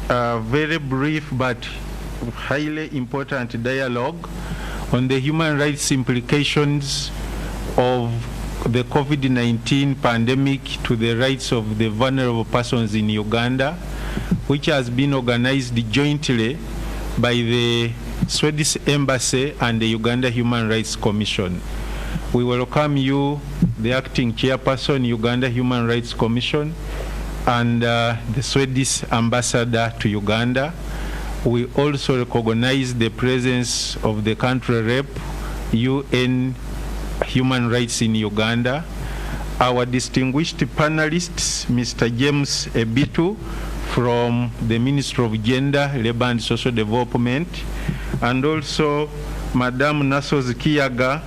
a very brief but highly important dialogue on the human rights implications of the COVID-19 pandemic to the rights of the vulnerable persons in Uganda, which has been organized jointly by the Swedish Embassy and the Uganda Human Rights Commission. We welcome you, the acting chairperson, Uganda Human Rights Commission, and the Swedish ambassador to Uganda. We also recognize the presence of the country rep, UN Human Rights in Uganda, our distinguished panelists, Mr. James Ebitu from the Ministry of Gender, Labour and Social Development, and also Madame Nasos Kiyaga,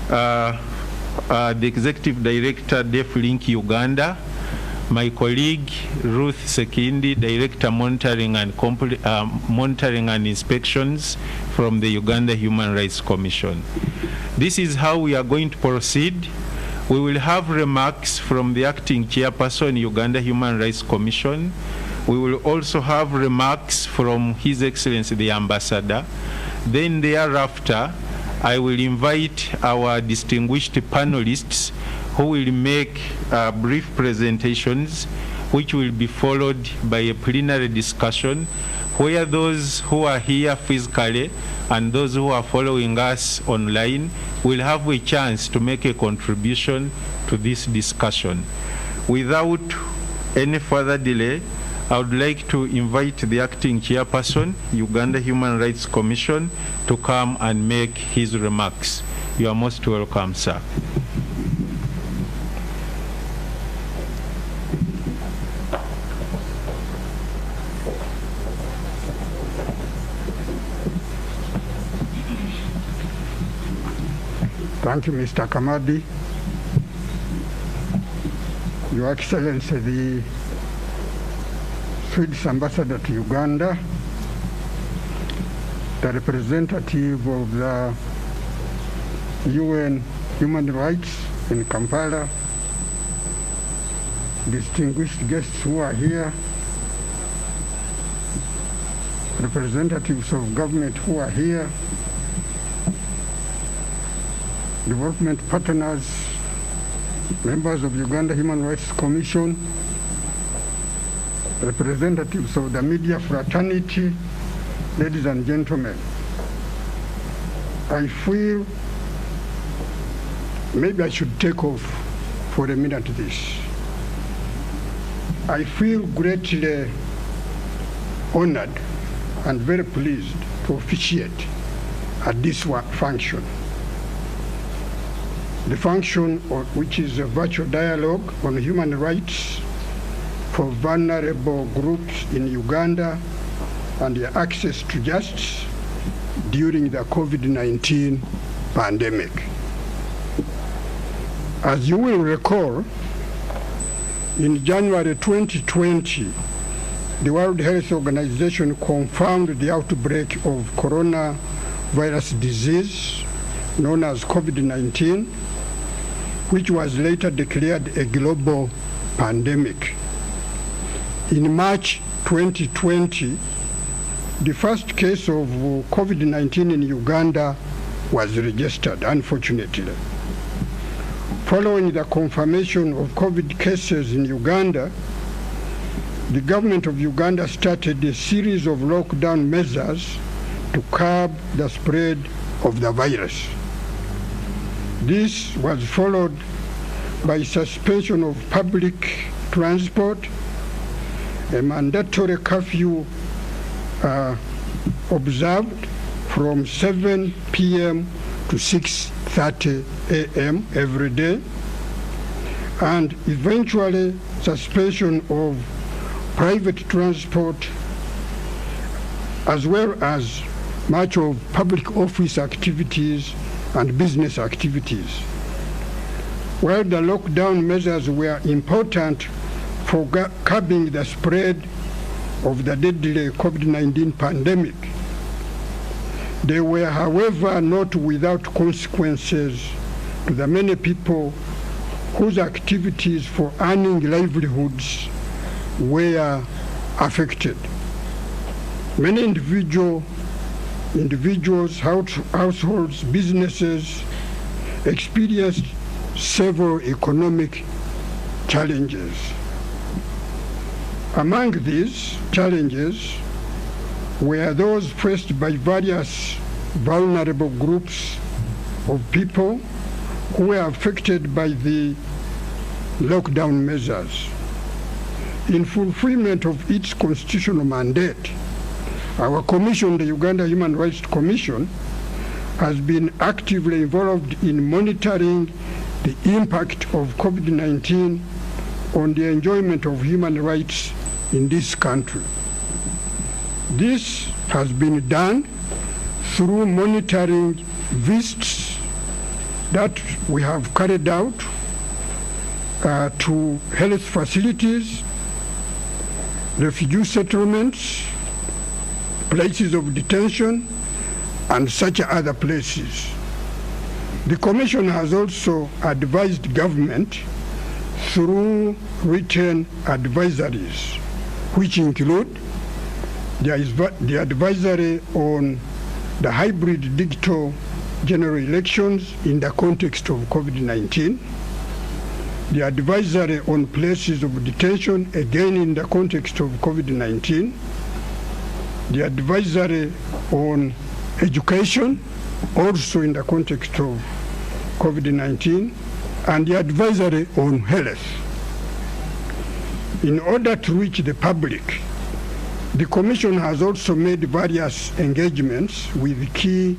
the Executive Director, DeafLink Uganda, my colleague Ruth Sekindi, Director Monitoring and Inspections from the Uganda Human Rights Commission. This is how we are going to proceed. We will have remarks from the acting chairperson, Uganda Human Rights Commission. We will also have remarks from His Excellency the Ambassador. Then thereafter, I will invite our distinguished panelists who will make brief presentations, which will be followed by a plenary discussion where those who are here physically and those who are following us online will have a chance to make a contribution to this discussion. Without any further delay, I would like to invite the acting chairperson, Uganda Human Rights Commission, to come and make his remarks. You are most welcome, sir. Thank you, Mr. Kamadi. Your Excellency, the Swedish Ambassador to Uganda, the representative of the UN Human Rights in Kampala, distinguished guests who are here, representatives of government who are here, development partners, members of Uganda Human Rights Commission, representatives of the media fraternity, ladies and gentlemen. I feel maybe I should take off for a minute this. I feel greatly honored and very pleased to officiate at this function. The function, which is a virtual dialogue on human rights for vulnerable groups in Uganda and their access to justice during the COVID-19 pandemic. As you will recall, in January 2020, the World Health Organization confirmed the outbreak of coronavirus disease known as COVID-19, which was later declared a global pandemic. In March 2020, the first case of COVID-19 in Uganda was registered, unfortunately. Following the confirmation of COVID cases in Uganda, the government of Uganda started a series of lockdown measures to curb the spread of the virus. This was followed by suspension of public transport, a mandatory curfew observed from 7 p.m. to 6:30 a.m. every day, and eventually suspension of private transport as well as much of public office activities and business activities. While the lockdown measures were important for curbing the spread of the deadly COVID-19 pandemic, they were, however, not without consequences to the many people whose activities for earning livelihoods were affected. Many individuals, households, businesses experienced several economic challenges. Among these challenges were those faced by various vulnerable groups of people who were affected by the lockdown measures. In fulfillment of its constitutional mandate, our commission, the Uganda Human Rights Commission, has been actively involved in monitoring the impact of COVID-19 on the enjoyment of human rights in this country. This has been done through monitoring visits that we have carried out to health facilities, refugee settlements, places of detention, and such other places. The Commission has also advised government through written advisories, which include the advisory on the hybrid digital general elections in the context of COVID-19, the advisory on places of detention, again in the context of COVID-19, the advisory on education, also in the context of COVID-19, and the advisory on health. In order to reach the public, the Commission has also made various engagements with key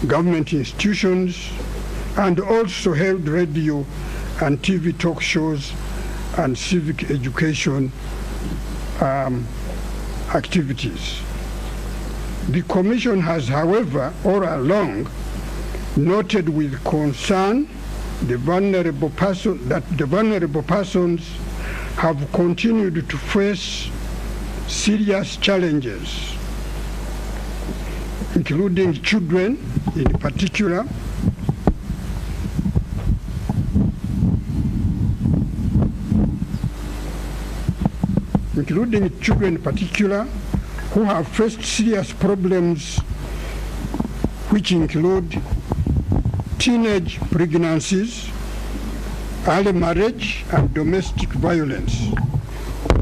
government institutions and also held radio and TV talk shows and civic education activities. The Commission has, however, all along noted with concern that the vulnerable persons have continued to face serious challenges, including children in particular, who have faced serious problems which include teenage pregnancies, early marriage, and domestic violence,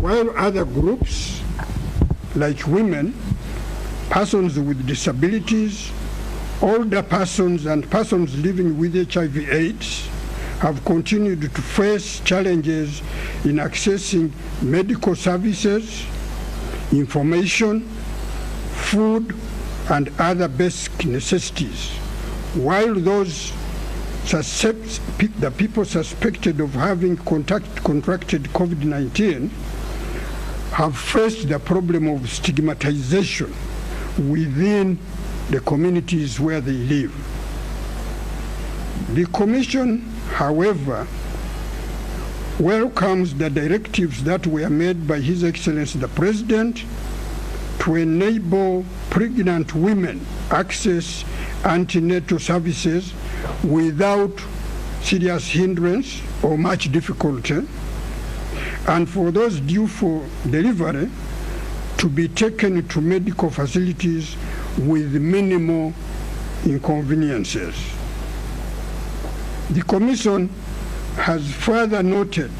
while other groups like women, persons with disabilities, older persons, and persons living with HIV/AIDS have continued to face challenges in accessing medical services, information, food, and other basic necessities, while those the people suspected of having contracted COVID-19 have faced the problem of stigmatization within the communities where they live. The Commission, however, welcomes the directives that were made by His Excellency the President to enable pregnant women access antenatal services without serious hindrance or much difficulty, and for those due for delivery to be taken to medical facilities with minimal inconveniences. The Commission has further noted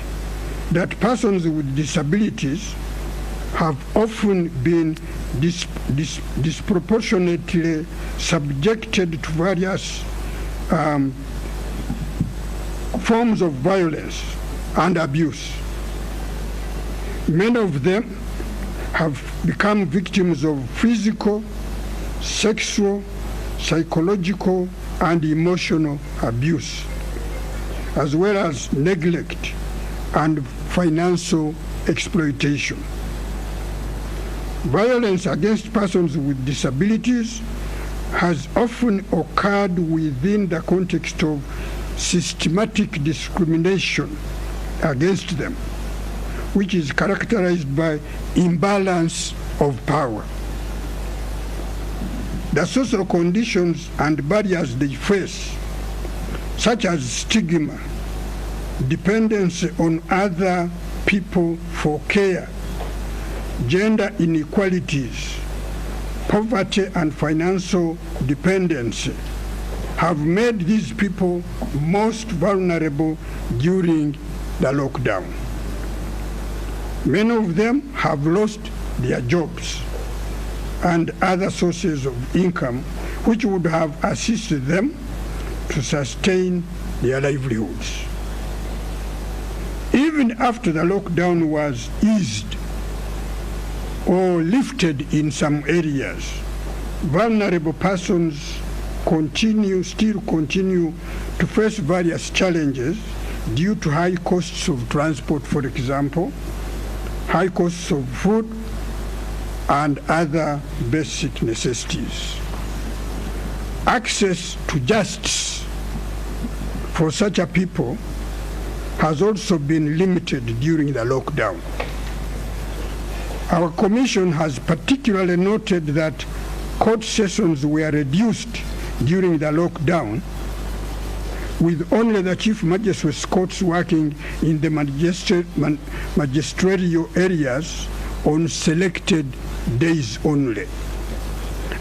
that persons with disabilities have often been disproportionately subjected to various forms of violence and abuse. Many of them have become victims of physical, sexual, psychological, and emotional abuse, as well as neglect and financial exploitation. Violence against persons with disabilities has often occurred within the context of systematic discrimination against them, which is characterized by imbalance of power. The social conditions and barriers they face, such as stigma, dependence on other people for care, gender inequalities, poverty and financial dependency have made these people most vulnerable during the lockdown. Many of them have lost their jobs and other sources of income which would have assisted them to sustain their livelihoods. Even after the lockdown was eased or lifted in some areas, vulnerable persons still continue to face various challenges due to high costs of transport, for example, high costs of food, and other basic necessities. Access to justice for such a people has also been limited during the lockdown. Our Commission has particularly noted that court sessions were reduced during the lockdown, with only the Chief Magistrate's courts working in the magisterial areas on selected days only.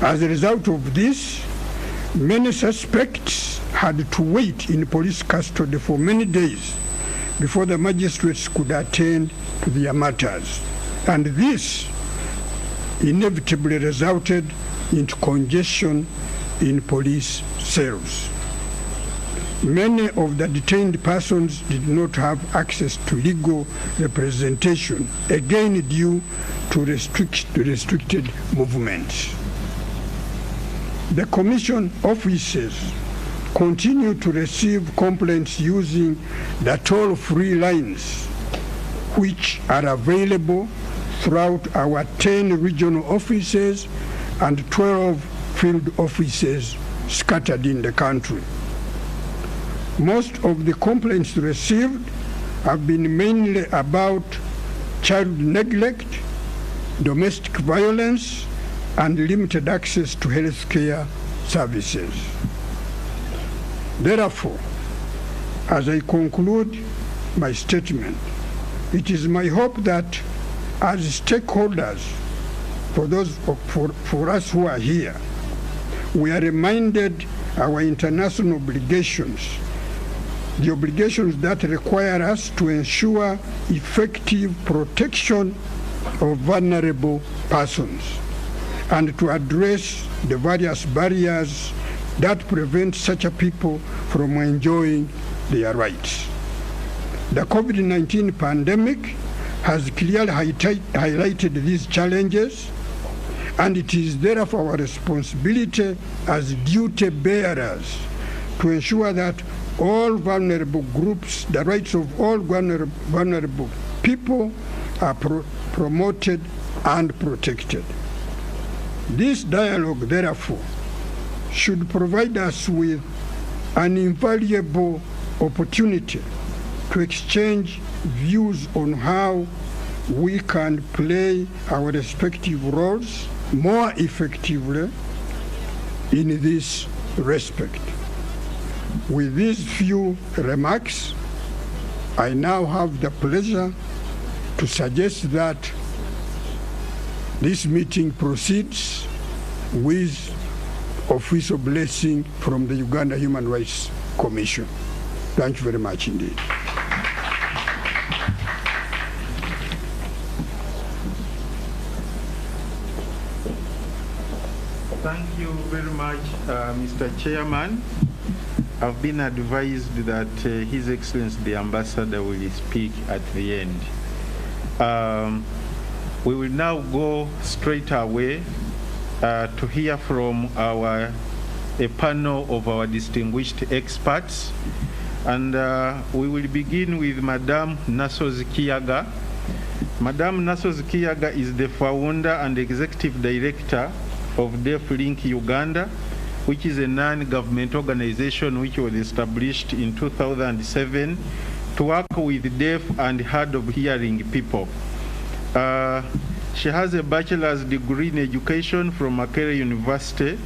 As a result of this, many suspects had to wait in police custody for many days before the magistrates could attend to their matters. And this inevitably resulted into congestion in police cells. Many of the detained persons did not have access to legal representation, again due to restricted movements. The Commission offices continue to receive complaints using the toll-free lines, which are available throughout our 10 regional offices and 12 field offices scattered in the country. Most of the complaints received have been mainly about child neglect, domestic violence, and limited access to health care services. Therefore, as I conclude my statement, it is my hope that as stakeholders, for us who are here, we are reminded our international obligations, the obligations that require us to ensure effective protection of vulnerable persons and to address the various barriers that prevent such a people from enjoying their rights. The COVID-19 pandemic has clearly highlighted these challenges, and it is therefore our responsibility as duty bearers to ensure that all vulnerable groups, the rights of all vulnerable people are promoted and protected. This dialogue, therefore, should provide us with an invaluable opportunity to exchange views on how we can play our respective roles more effectively in this respect. With these few remarks, I now have the pleasure to suggest that this meeting proceeds with official blessing from the Uganda Human Rights Commission. Thank you very much indeed. Thank you very much, Mr. Chairman. I've been advised that His Excellency the Ambassador will speak at the end. We will now go straight away to hear from a panel of our distinguished experts. And we will begin with Madame Nasozi Kiyaga. Madame Nasozi Kiyaga is the founder and executive director of DeafLink Uganda, which is a non-government organization which was established in 2007 to work with deaf and hard of hearing people. She has a bachelor's degree in education from Makerere University.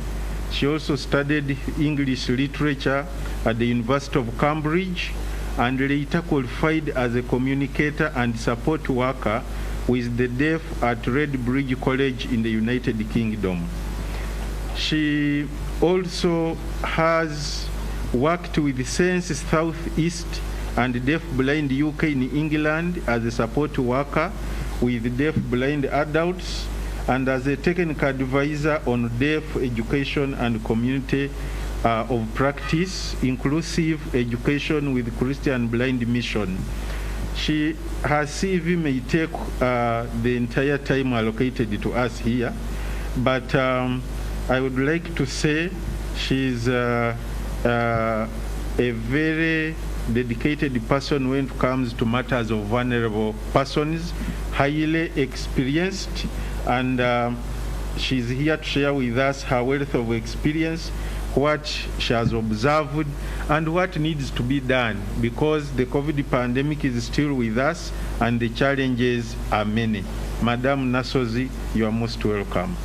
She also studied English literature at the University of Cambridge and later qualified as a communicator and support worker with the deaf at Redbridge College in the United Kingdom. She also has worked with Sense Southeast and Deaf Blind UK in England as a support worker with deaf blind adults and as a technical advisor on deaf education and community of practice, inclusive education with Christian Blind Mission. Her CV may take the entire time allocated to us here, but I would like to say she's a very dedicated person when it comes to matters of vulnerable persons, highly experienced, and she's here to share with us her wealth of experience, what she has observed, and what needs to be done, because the COVID pandemic is still with us and the challenges are many. Madam Nasozi, you are most welcome.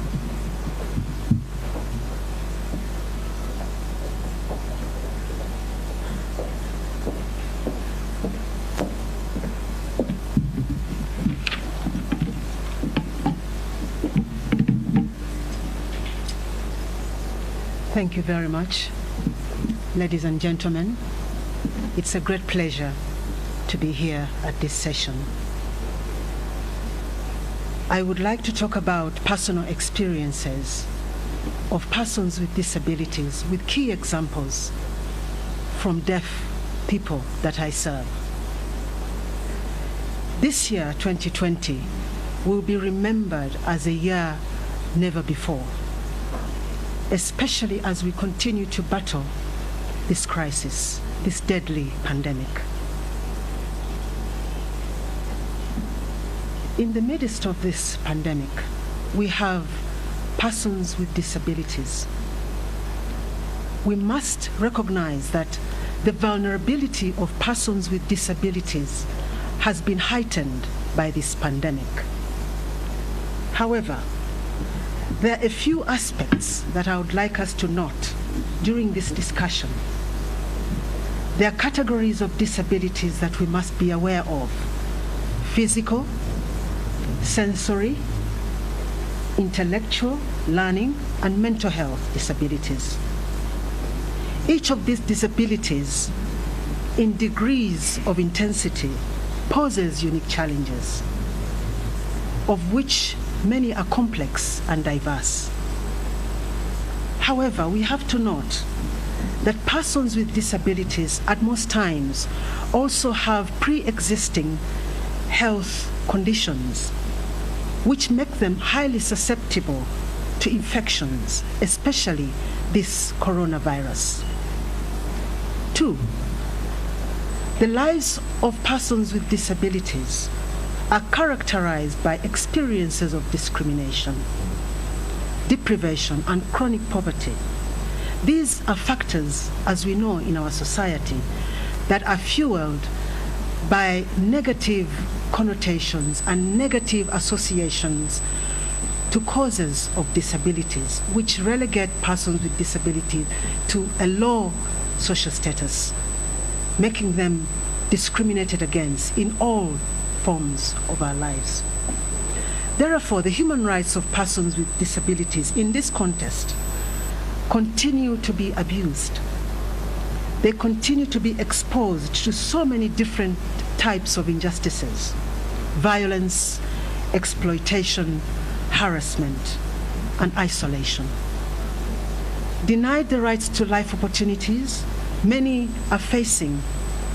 Thank you very much, ladies and gentlemen. It's a great pleasure to be here at this session. I would like to talk about personal experiences of persons with disabilities with key examples from deaf people that I serve. This year, 2020, will be remembered as a year never before, especially as we continue to battle this crisis, this deadly pandemic. In the midst of this pandemic, we have persons with disabilities. We must recognize that the vulnerability of persons with disabilities has been heightened by this pandemic. However, there are a few aspects that I would like us to note during this discussion. There are categories of disabilities that we must be aware of: physical, sensory, intellectual, learning, and mental health disabilities. Each of these disabilities, in degrees of intensity, poses unique challenges, of which many are complex and diverse. However, we have to note that persons with disabilities at most times also have pre-existing health conditions which make them highly susceptible to infections, especially this coronavirus. 2, the lives of persons with disabilities are characterized by experiences of discrimination, deprivation, and chronic poverty. These are factors, as we know in our society, that are fueled by negative connotations and negative associations to causes of disabilities, which relegate persons with disability to a low social status, making them discriminated against in all forms of our lives. Therefore, the human rights of persons with disabilities in this context continue to be abused. They continue to be exposed to so many different types of injustices: violence, exploitation, harassment, and isolation. Denied the rights to life opportunities, many are facing,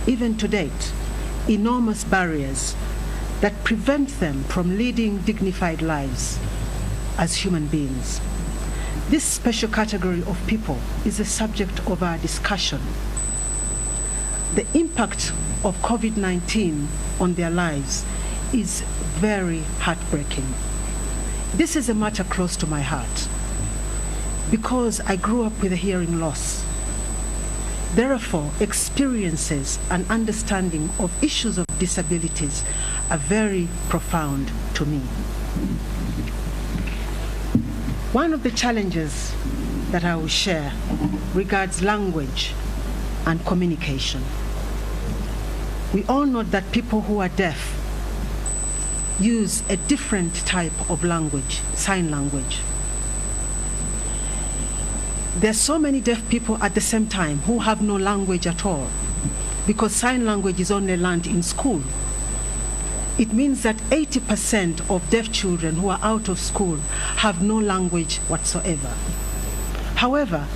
even to date, enormous barriers that prevent them from leading dignified lives as human beings. This special category of people is the subject of our discussion. The impact of COVID-19 on their lives is very heartbreaking. This is a matter close to my heart because I grew up with a hearing loss. Therefore, experiences and understanding of issues of disabilities are very profound to me. One of the challenges that I will share regards language and communication. We all know that people who are deaf use a different type of language, sign language. There's so many deaf people at the same time who have no language at all, because sign language is only learned in school. It means that 80% of deaf children who are out of school have no language whatsoever. However,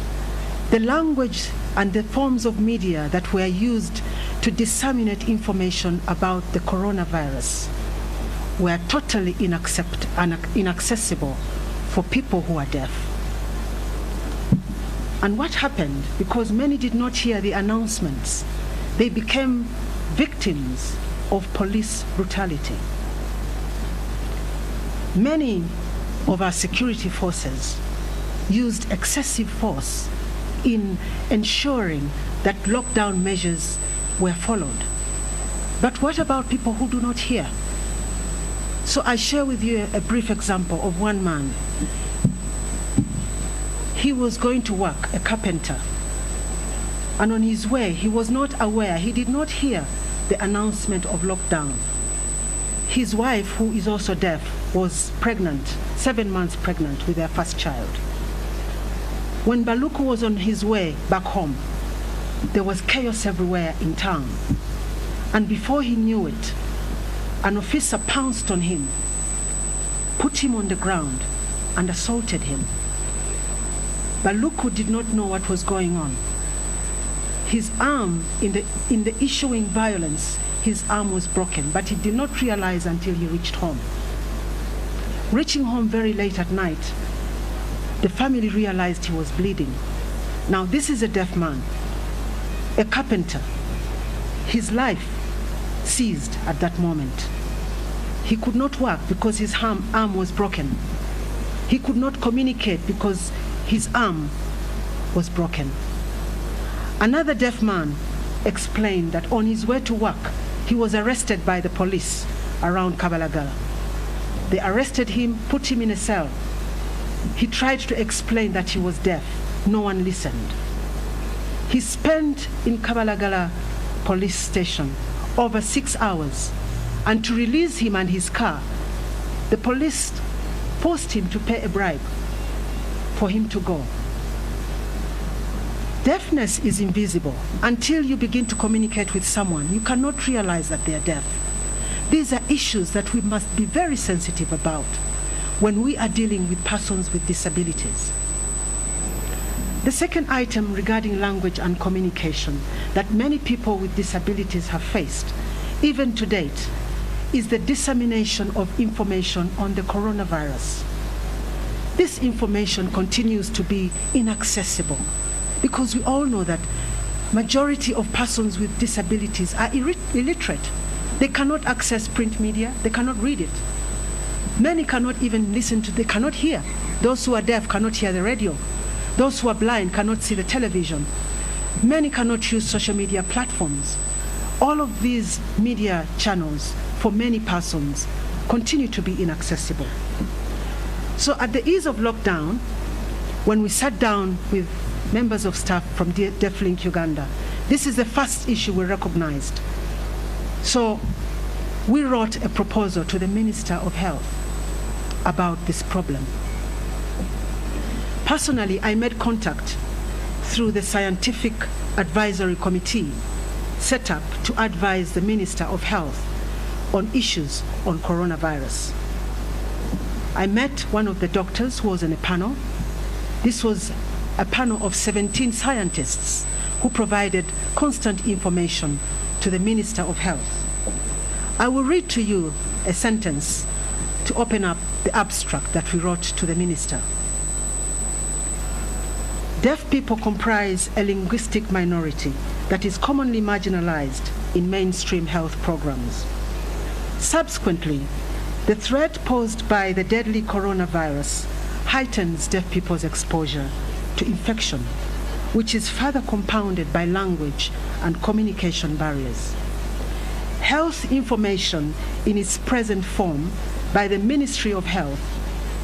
the language and the forms of media that were used to disseminate information about the coronavirus were totally inaccessible for people who are deaf. And what happened? Because many did not hear the announcements, they became victims of police brutality. Many of our security forces used excessive force in ensuring that lockdown measures were followed. But what about people who do not hear? So I share with you a brief example of one man. He was going to work, a carpenter, and on his way, he was not aware, he did not hear the announcement of lockdown. His wife, who is also deaf, was pregnant, 7 months pregnant with their first child. When Baluku was on his way back home, there was chaos everywhere in town. And before he knew it, an officer pounced on him, put him on the ground, and assaulted him. Baluku did not know what was going on. His arm, in the ensuing violence, his arm was broken, but he did not realize until he reached home. Reaching home very late at night, the family realized he was bleeding. Now, this is a deaf man, a carpenter. His life ceased at that moment. He could not work because his arm was broken. He could not communicate because his arm was broken. Another deaf man explained that on his way to work, he was arrested by the police around Kabalagala. They arrested him, put him in a cell. He tried to explain that he was deaf. No one listened. He spent in Kabalagala police station over 6 hours, and to release him and his car, the police forced him to pay a bribe for him to go. Deafness is invisible. Until you begin to communicate with someone, you cannot realize that they are deaf. These are issues that we must be very sensitive about when we are dealing with persons with disabilities. The second item regarding language and communication that many people with disabilities have faced, even to date, is the dissemination of information on the coronavirus. This information continues to be inaccessible because we all know that majority of persons with disabilities are illiterate. They cannot access print media, they cannot read it. Many cannot even listen to, they cannot hear. Those who are deaf cannot hear the radio. Those who are blind cannot see the television. Many cannot use social media platforms. All of these media channels for many persons continue to be inaccessible. So at the ease of lockdown, when we sat down with members of staff from DeafLink Uganda, this is the first issue we recognized. So we wrote a proposal to the Minister of Health about this problem. Personally, I made contact through the Scientific Advisory Committee set up to advise the Minister of Health on issues on coronavirus. I met one of the doctors who was in a panel. This was a panel of 17 scientists who provided constant information to the Minister of Health. I will read to you a sentence to open up the abstract that we wrote to the Minister. Deaf people comprise a linguistic minority that is commonly marginalized in mainstream health programs. Subsequently, the threat posed by the deadly coronavirus heightens deaf people's exposure to infection, which is further compounded by language and communication barriers. Health information in its present form by the Ministry of Health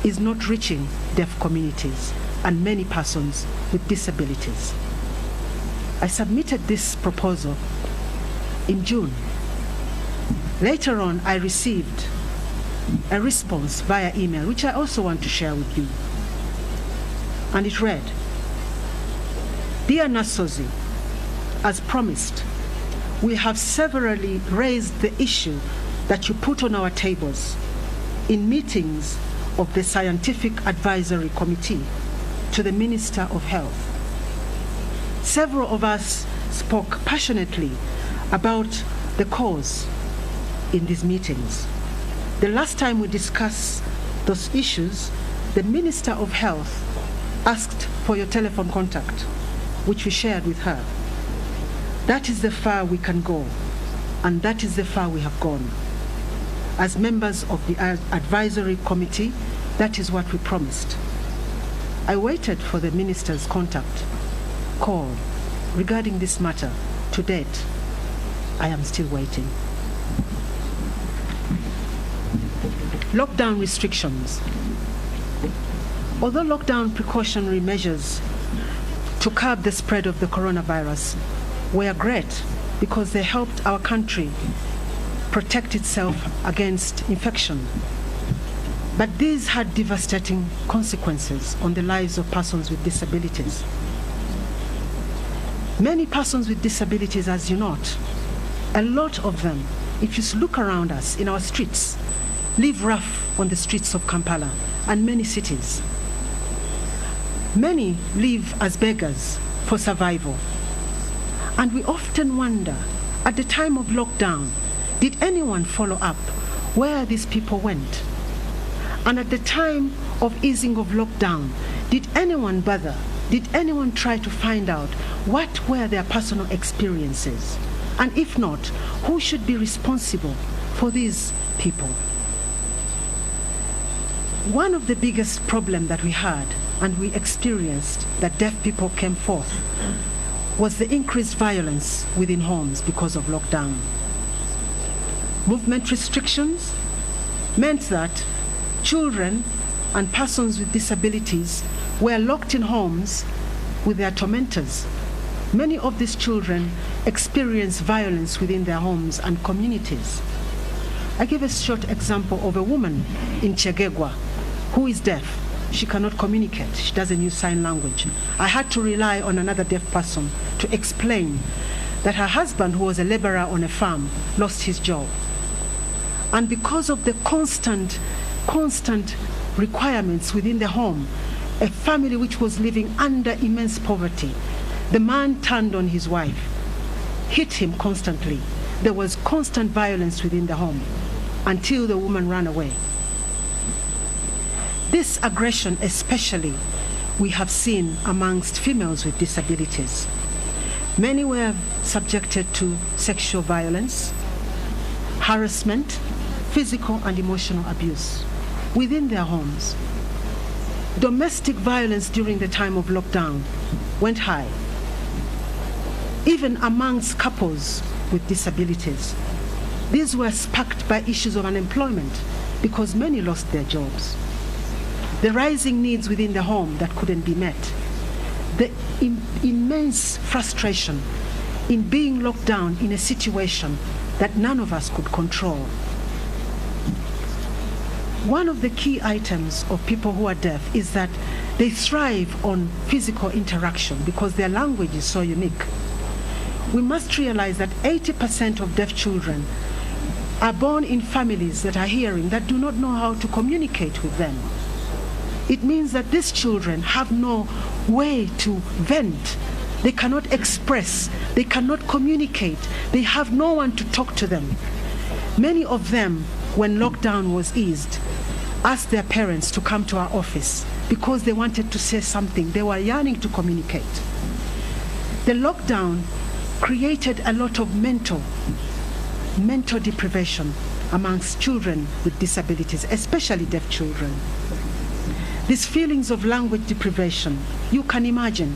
is not reaching deaf communities and many persons with disabilities. I submitted this proposal in June. Later on, I received a response via email, which I also want to share with you. And it read, Dear Nasozi, as promised, we have severally raised the issue that you put on our tables in meetings of the Scientific Advisory Committee to the Minister of Health. Several of us spoke passionately about the cause in these meetings. The last time we discussed those issues, the Minister of Health asked for your telephone contact, which we shared with her. That is the far we can go, and that is the far we have gone. As members of the advisory committee, that is what we promised. I waited for the minister's contact call regarding this matter. To date, I am still waiting. Lockdown restrictions. Although lockdown precautionary measures to curb the spread of the coronavirus were great because they helped our country protect itself against infection, but these had devastating consequences on the lives of persons with disabilities. Many persons with disabilities, as you note, a lot of them, if you look around us in our streets, live rough on the streets of Kampala and many cities. Many live as beggars for survival. And we often wonder, at the time of lockdown, did anyone follow up where these people went? And at the time of easing of lockdown, did anyone bother? Did anyone try to find out what were their personal experiences? And if not, who should be responsible for these people? One of the biggest problems that we had and we experienced that deaf people came forth was the increased violence within homes because of lockdown. Movement restrictions meant that children and persons with disabilities were locked in homes with their tormentors. Many of these children experienced violence within their homes and communities. I give a short example of a woman in Chegegwa who is deaf. She cannot communicate. She doesn't use sign language. I had to rely on another deaf person to explain that her husband, who was a laborer on a farm, lost his job. And because of the constant requirements within the home, a family which was living under immense poverty, the man turned on his wife, hit him constantly. There was constant violence within the home until the woman ran away. This aggression especially we have seen amongst females with disabilities. Many were subjected to sexual violence, harassment, physical and emotional abuse within their homes. Domestic violence during the time of lockdown went high, even amongst couples with disabilities. These were sparked by issues of unemployment because many lost their jobs. The rising needs within the home that couldn't be met. The immense frustration in being locked down in a situation that none of us could control. One of the key items of people who are deaf is that they thrive on physical interaction because their language is so unique. We must realize that 80% of deaf children are born in families that are hearing that do not know how to communicate with them. It means that these children have no way to vent. They cannot express. They cannot communicate. They have no one to talk to them. Many of them, when lockdown was eased, asked their parents to come to our office because they wanted to say something. They were yearning to communicate. The lockdown created a lot of mental deprivation amongst children with disabilities, especially deaf children. These feelings of language deprivation, you can imagine,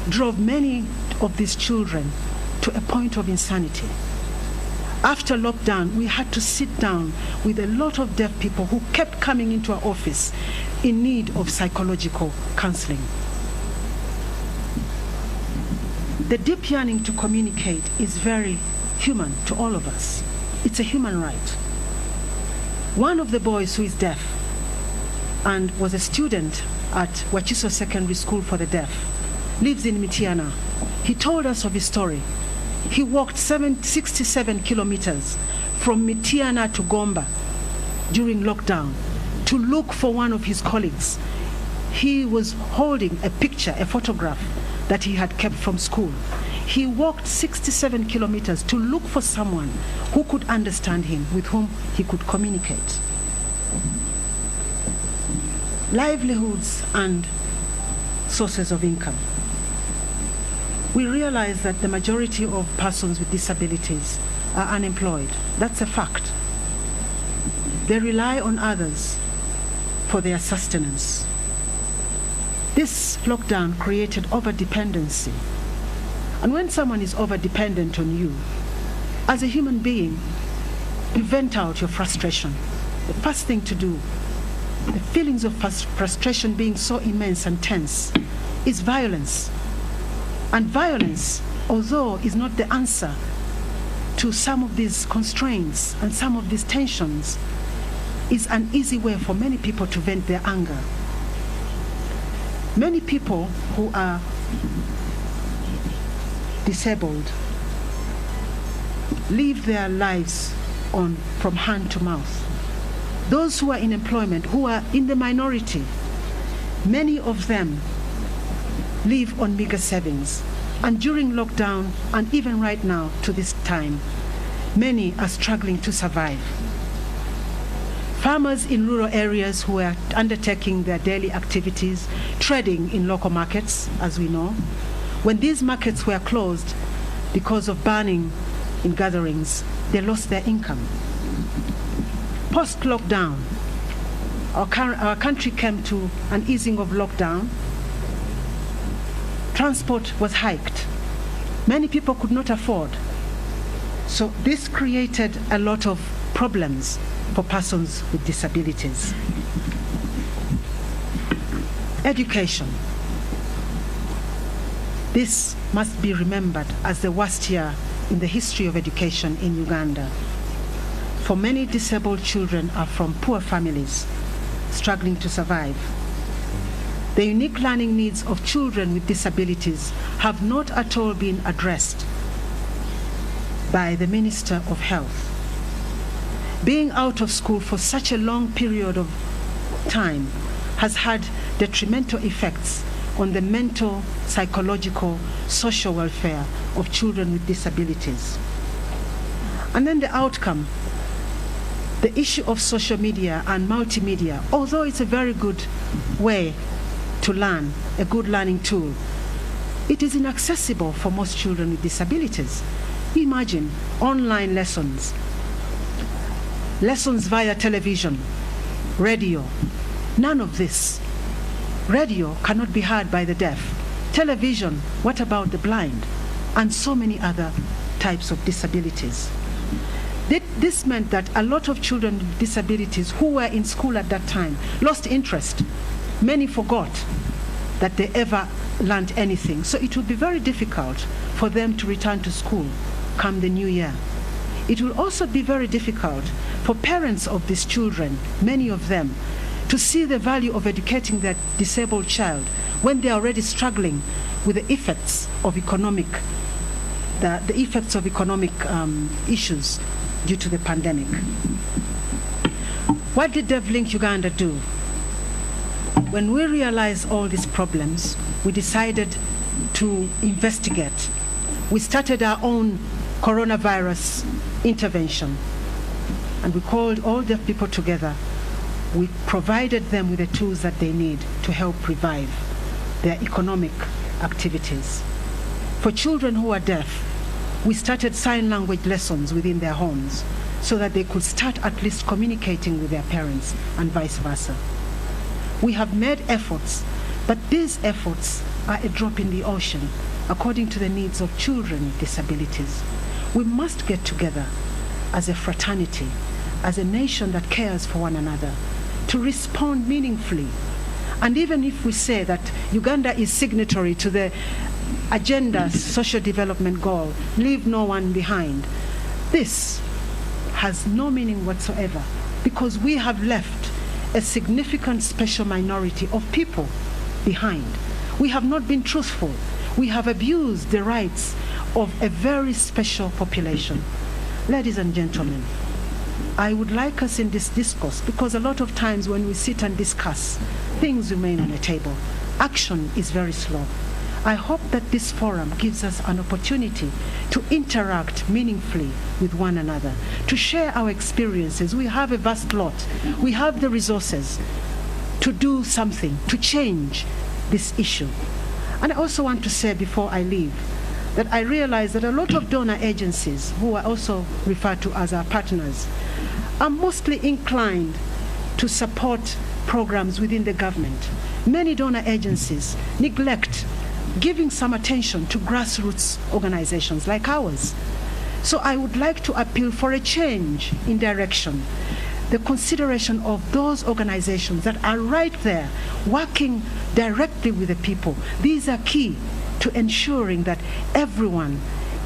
drove many of these children to a point of insanity. After lockdown, we had to sit down with a lot of deaf people who kept coming into our office in need of psychological counseling. The deep yearning to communicate is very human to all of us. It's a human right. One of the boys who is deaf and was a student at Wachiso Secondary School for the Deaf lives in Mityana. He told us of his story. He walked 67 kilometers from Mityana to Gomba during lockdown to look for one of his colleagues. He was holding a picture, a photograph that he had kept from school. He walked 67 kilometers to look for someone who could understand him, with whom he could communicate. Livelihoods and sources of income. We realize that the majority of persons with disabilities are unemployed. That's a fact. They rely on others for their sustenance. This lockdown created over-dependency. And when someone is over-dependent on you, as a human being, you vent out your frustration. The first thing to do, the feelings of frustration being so immense and tense, is violence. And violence, although is not the answer to some of these constraints and some of these tensions, is an easy way for many people to vent their anger. Many people who are disabled live their lives from hand to mouth. Those who are in employment, who are in the minority, many of them live on meager savings. And during lockdown, and even right now to this time, many are struggling to survive. Farmers in rural areas who are undertaking their daily activities, trading in local markets, as we know, when these markets were closed because of burning in gatherings, they lost their income. Post-lockdown, our country came to an easing of lockdown. Transport was hiked. Many people could not afford. So this created a lot of problems for persons with disabilities. Education. This must be remembered as the worst year in the history of education in Uganda. For many disabled children are from poor families struggling to survive. The unique learning needs of children with disabilities have not at all been addressed by the Minister of Health. Being out of school for such a long period of time has had detrimental effects on the mental, psychological, social welfare of children with disabilities. And then the outcome, the issue of social media and multimedia, although it's a very good way to learn, a good learning tool, it is inaccessible for most children with disabilities. Imagine online lessons via television, radio, none of this. Radio cannot be heard by the deaf. Television, what about the blind? And so many other types of disabilities. This meant that a lot of children with disabilities who were in school at that time lost interest. Many forgot that they ever learned anything. So it would be very difficult for them to return to school come the new year. It will also be very difficult for parents of these children, many of them, to see the value of educating their disabled child when they are already struggling with the effects of economic issues due to the pandemic. What did DevLink Uganda do? When we realized all these problems, we decided to investigate. We started our own coronavirus intervention, and we called all deaf people together. We provided them with the tools that they need to help revive their economic activities. For children who are deaf, we started sign language lessons within their homes so that they could start at least communicating with their parents and vice versa. We have made efforts, but these efforts are a drop in the ocean according to the needs of children with disabilities. We must get together as a fraternity, as a nation that cares for one another, to respond meaningfully. And even if we say that Uganda is signatory to the Agenda Social Development Goal, leave no one behind, this has no meaning whatsoever, because we have left a significant special minority of people behind. We have not been truthful We have abused the rights of a very special population. Ladies and gentlemen, I would like us in this discourse, because a lot of times when we sit and discuss, things remain on the table. Action is very slow. I hope that this forum gives us an opportunity to interact meaningfully with one another, to share our experiences. We have a vast lot. We have the resources to do something, to change this issue. And I also want to say before I leave that I realize that a lot of donor agencies, who are also referred to as our partners, are mostly inclined to support programs within the government. Many donor agencies neglect giving some attention to grassroots organizations like ours. So I would like to appeal for a change in direction, the consideration of those organizations that are right there working directly with the people. These are key to ensuring that everyone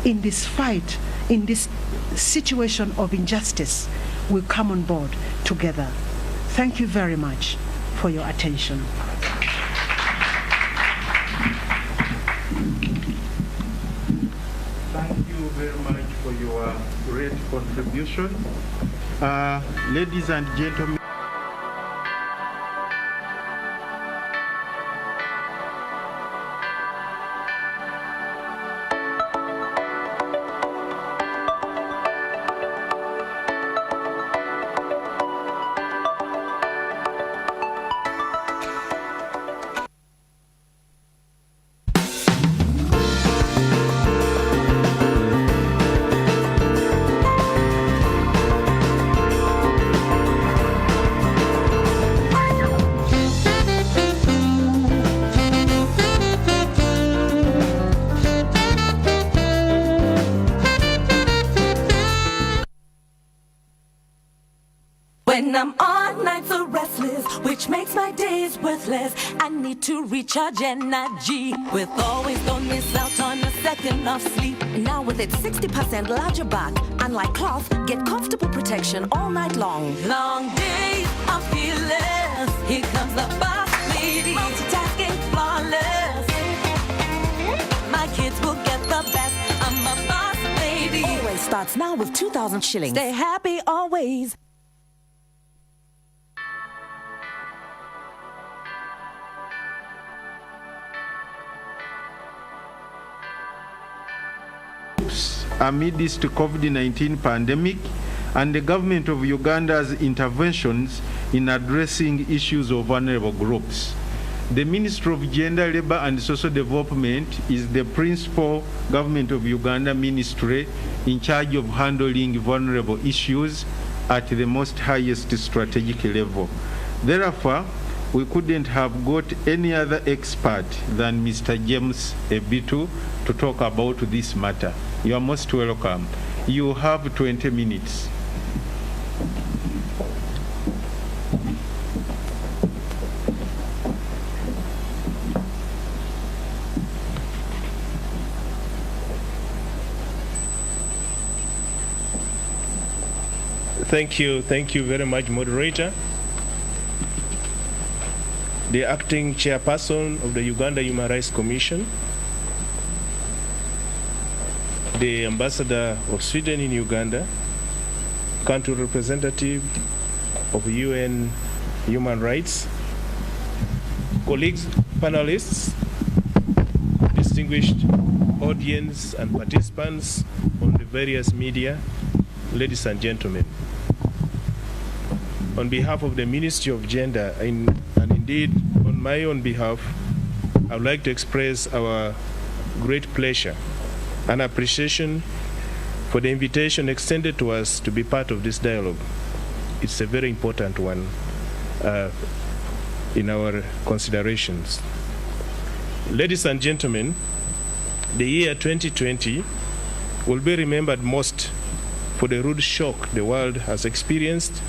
in this fight, in this situation of injustice, will come on board together. Thank you very much for your attention. Thank you very much for your great contribution. Ladies and gentlemen, when I'm on nights are restless, which makes my days worthless. I need to recharge energy with Always. Don't miss out on a second of sleep. Now with its 60% larger back, unlike cloth, get comfortable protection all night long. Long days are fearless. Here comes the boss lady, multitasking flawless. My kids will get the best. I'm a boss lady. Always starts now with 2,000 shillings. Stay happy always. amidst COVID-19 pandemic and the government of Uganda's interventions in addressing issues of vulnerable groups. The Ministry of Gender, Labour and Social Development is the principal government of Uganda ministry in charge of handling vulnerable issues at the most highest strategic level. Therefore, we couldn't have got any other expert than Mr. James Ebitu to talk about this matter. You are most welcome. You have 20 minutes. Thank you very much, moderator. The acting chairperson of the Uganda Human Rights Commission, the ambassador of Sweden in Uganda, country representative of UN Human Rights, colleagues, panelists, distinguished audience and participants on the various media, ladies and gentlemen. On behalf of the Ministry of Gender, and indeed on my own behalf, I would like to express our great pleasure and appreciation for the invitation extended to us to be part of this dialogue. It's a very important one in our considerations. Ladies and gentlemen, the year 2020 will be remembered most for the rude shock the world has experienced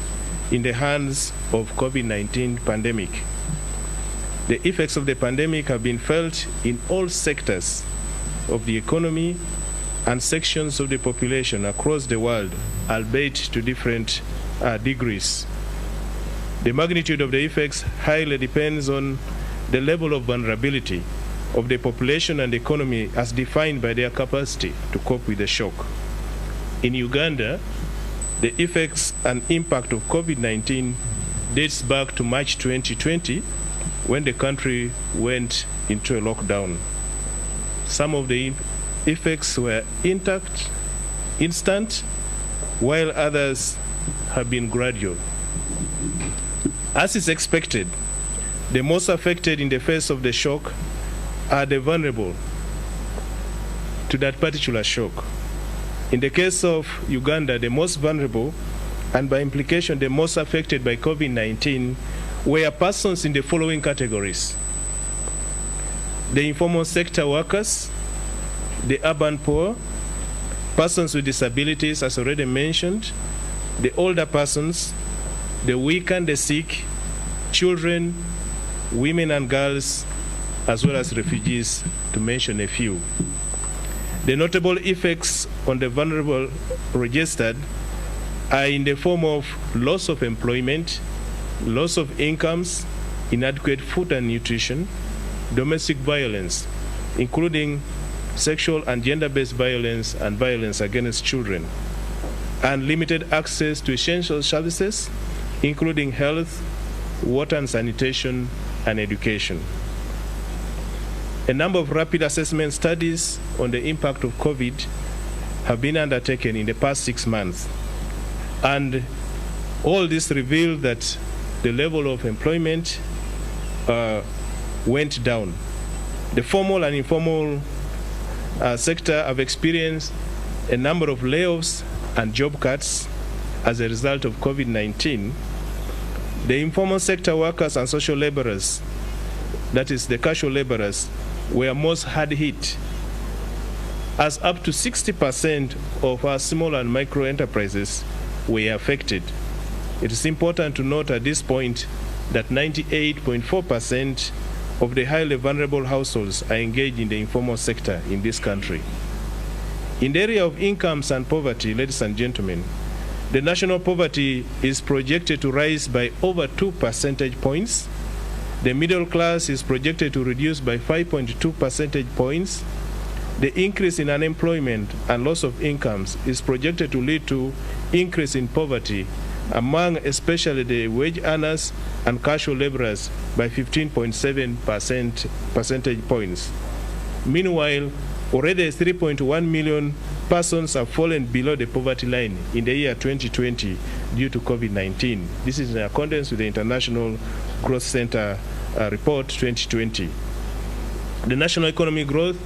in the hands of COVID-19 pandemic. The effects of the pandemic have been felt in all sectors of the economy and sections of the population across the world, albeit to different degrees. The magnitude of the effects highly depends on the level of vulnerability of the population and economy as defined by their capacity to cope with the shock. In Uganda, the effects and impact of COVID-19 dates back to March 2020, when the country went into a lockdown. Some of the effects were instant, while others have been gradual. As is expected, the most affected in the face of the shock are the vulnerable to that particular shock. In the case of Uganda, the most vulnerable, and by implication the most affected by COVID-19, were persons in the following categories: the informal sector workers, the urban poor, persons with disabilities, as already mentioned, the older persons, the weak and the sick, children, women and girls, as well as refugees, to mention a few. The notable effects on the vulnerable registered are in the form of loss of employment, loss of incomes, inadequate food and nutrition, domestic violence, including sexual and gender-based violence and violence against children, and limited access to essential services, including health, water and sanitation, and education. A number of rapid assessment studies on the impact of COVID have been undertaken in the past 6 months, and all this revealed that the level of employment went down. The formal and informal sector have experienced a number of layoffs and job cuts as a result of COVID-19. The informal sector workers and social laborers, that is the casual laborers, were most hard hit, as up to 60% of our small and micro enterprises were affected. It is important to note at this point that 98.4% of the highly vulnerable households are engaged in the informal sector in this country. In the area of incomes and poverty, ladies and gentlemen, the national poverty is projected to rise by over 2 percentage points. The middle class is projected to reduce by 5.2 percentage points. The increase in unemployment and loss of incomes is projected to lead to increase in poverty among especially the wage earners and casual laborers by 15.7 percentage points. Meanwhile, already 3.1 million persons have fallen below the poverty line in the year 2020 due to COVID-19. This is in accordance with the International Growth Center report 2020. The national economic growth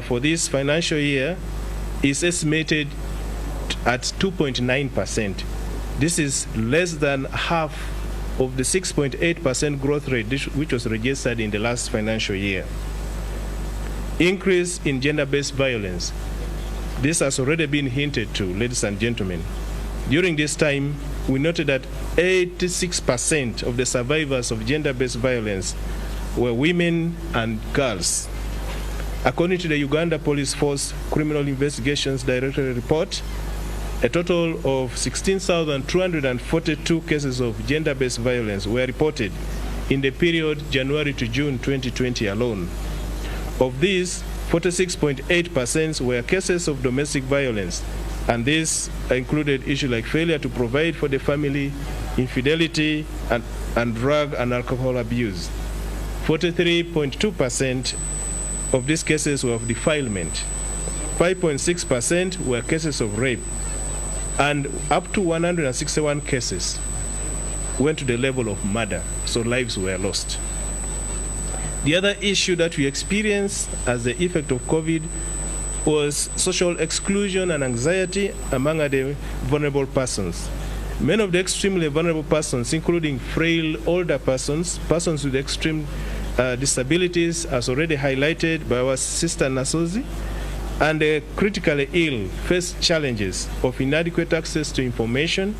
for this financial year is estimated at 2.9%. This is less than half of the 6.8% growth rate which was registered in the last financial year. Increase in gender-based violence. This has already been hinted to, ladies and gentlemen. During this time, we noted that 86% of the survivors of gender-based violence were women and girls. According to the Uganda Police Force Criminal Investigations Directorate report, a total of 16,242 cases of gender-based violence were reported in the period January to June 2020 alone. Of these, 46.8% were cases of domestic violence, and this included issues like failure to provide for the family, infidelity, and drug and alcohol abuse. 43.2% of these cases were of defilement. 5.6% were cases of rape, and up to 161 cases went to the level of murder, so lives were lost. The other issue that we experienced as the effect of COVID was social exclusion and anxiety among the vulnerable persons. Many of the extremely vulnerable persons, including frail older persons, persons with extreme disabilities, as already highlighted by our sister Nasozi, and the critically ill, face challenges of inadequate access to information,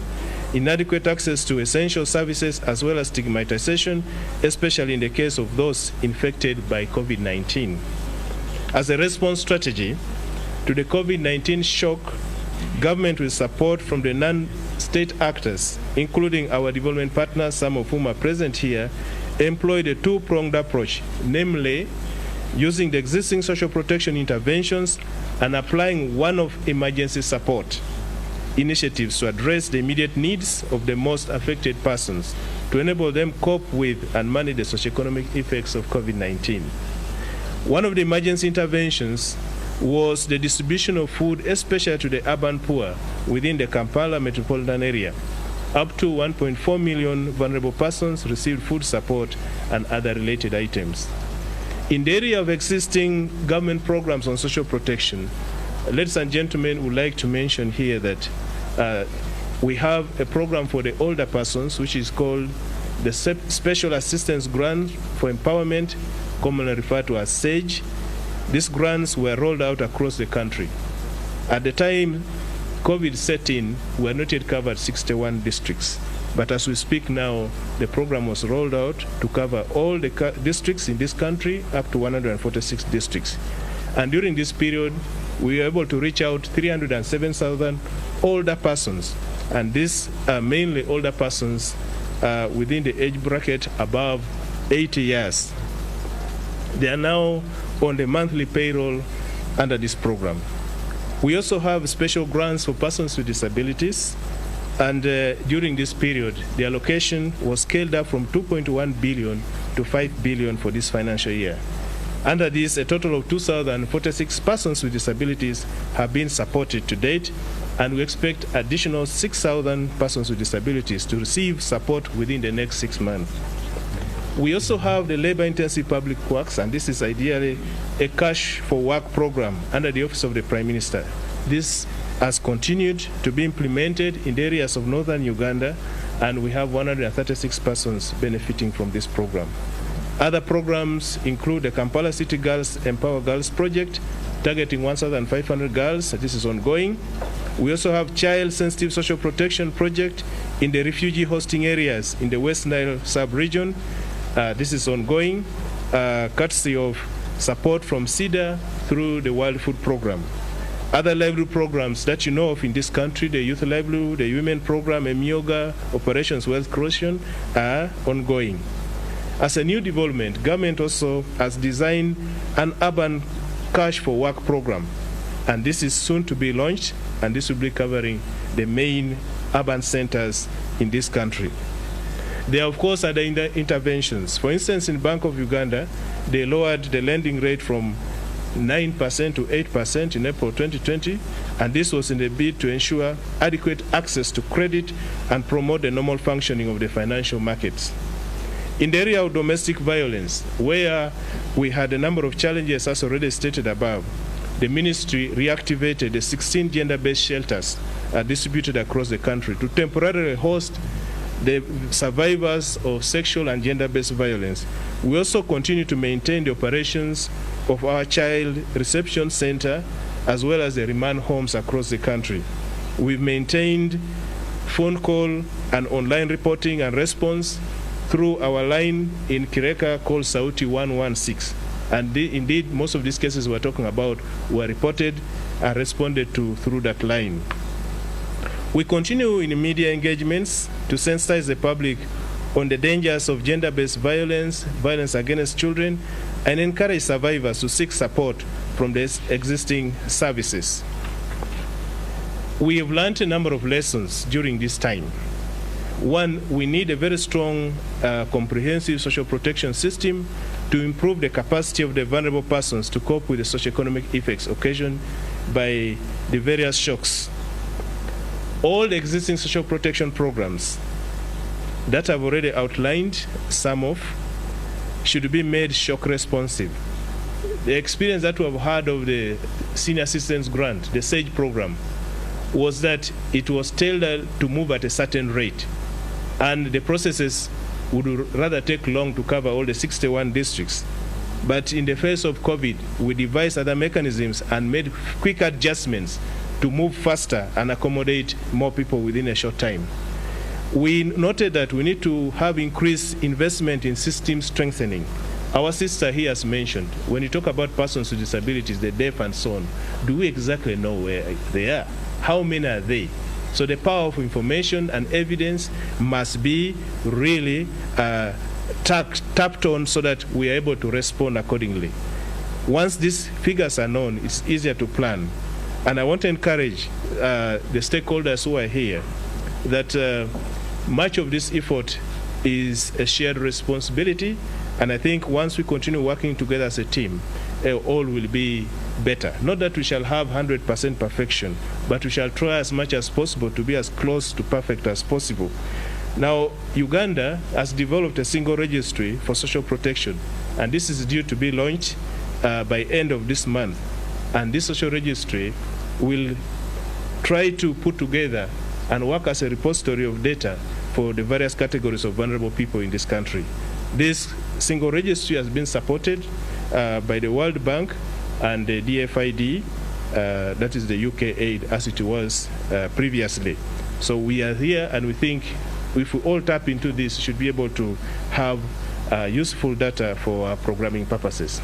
inadequate access to essential services, as well as stigmatization, especially in the case of those infected by COVID-19. As a response strategy to the COVID-19 shock, government with support from the non-state actors, including our development partners, some of whom are present here, employed a two-pronged approach, namely using the existing social protection interventions and applying one-off emergency support initiatives to address the immediate needs of the most affected persons to enable them cope with and manage the socioeconomic effects of COVID-19. One of the emergency interventions was the distribution of food, especially to the urban poor within the Kampala metropolitan area. Up to 1.4 million vulnerable persons received food support and other related items. In the area of existing government programs on social protection, ladies and gentlemen, would like to mention here that we have a program for the older persons, which is called the Special Assistance Grant for Empowerment, commonly referred to as Skyz. These grants were rolled out across the country. At the time COVID set in, we had not yet covered 61 districts. But as we speak now, the program was rolled out to cover all the districts in this country, up to 146 districts. And during this period, we were able to reach out 307,000 older persons. And these are mainly older persons within the age bracket above 80 years. They are now on the monthly payroll under this program. We also have special grants for persons with disabilities, and during this period, the allocation was scaled up from 2.1 billion to 5 billion for this financial year. Under this, a total of 2,046 persons with disabilities have been supported to date, and we expect additional 6,000 persons with disabilities to receive support within the next 6 months. We also have the labor-intensive public works, and this is ideally a cash for work program under the Office of the Prime Minister. This has continued to be implemented in the areas of northern Uganda, and we have 136 persons benefiting from this program. Other programs include the Kampala City Girls Empower Girls project, targeting 1,500 girls. This is ongoing. We also have Child-Sensitive Social Protection project in the refugee hosting areas in the West Nile sub-region. This is ongoing, courtesy of support from CEDA through the World Food Program. Other livelihood programs that you know of in this country, the Youth Livelihood, the Women Program, EMIOGA, Operations Wealth Creation, are ongoing. As a new development, government also has designed an urban cash for work program, and this is soon to be launched, and this will be covering the main urban centers in this country. There, of course, are the interventions. For instance, in Bank of Uganda, they lowered the lending rate from 9% to 8% in April 2020, and this was in a bid to ensure adequate access to credit and promote the normal functioning of the financial markets. In the area of domestic violence, where we had a number of challenges as already stated above, the ministry reactivated the 16 gender-based shelters distributed across the country to temporarily host the survivors of sexual and gender-based violence. We also continue to maintain the operations of our child reception center as well as the remand homes across the country. We've maintained phone call and online reporting and response through our line in Kireka called Sauti 116. And indeed, most of these cases we're talking about were reported and responded to through that line. We continue in media engagements to sensitize the public on the dangers of gender-based violence, violence against children, and encourage survivors to seek support from the existing services. We have learned a number of lessons during this time. One, we need a very strong, comprehensive social protection system to improve the capacity of the vulnerable persons to cope with the socioeconomic effects occasioned by the various shocks. All the existing social protection programs that I've already outlined, some of, should be made shock responsive. The experience that we have had of the Senior Assistance Grant, the Skyz program, was that it was tailored to move at a certain rate, and the processes would rather take long to cover all the 61 districts. But in the face of COVID, we devised other mechanisms and made quick adjustments to move faster and accommodate more people within a short time. We noted that we need to have increased investment in system strengthening. Our sister here has mentioned, when you talk about persons with disabilities, the deaf and so on, do we exactly know where they are? How many are they? So the power of information and evidence must be really tapped on so that we are able to respond accordingly. Once these figures are known, it's easier to plan. And I want to encourage the stakeholders who are here that much of this effort is a shared responsibility. And I think once we continue working together as a team, all will be better. Not that we shall have 100% perfection, but we shall try as much as possible to be as close to perfect as possible. Now, Uganda has developed a single registry for social protection, and this is due to be launched by end of this month. And this social registry will try to put together and work as a repository of data for the various categories of vulnerable people in this country. This single registry has been supported by the World Bank and the DFID, that is the UK aid as it was previously. So we are here, and we think if we all tap into this, we should be able to have useful data for our programming purposes.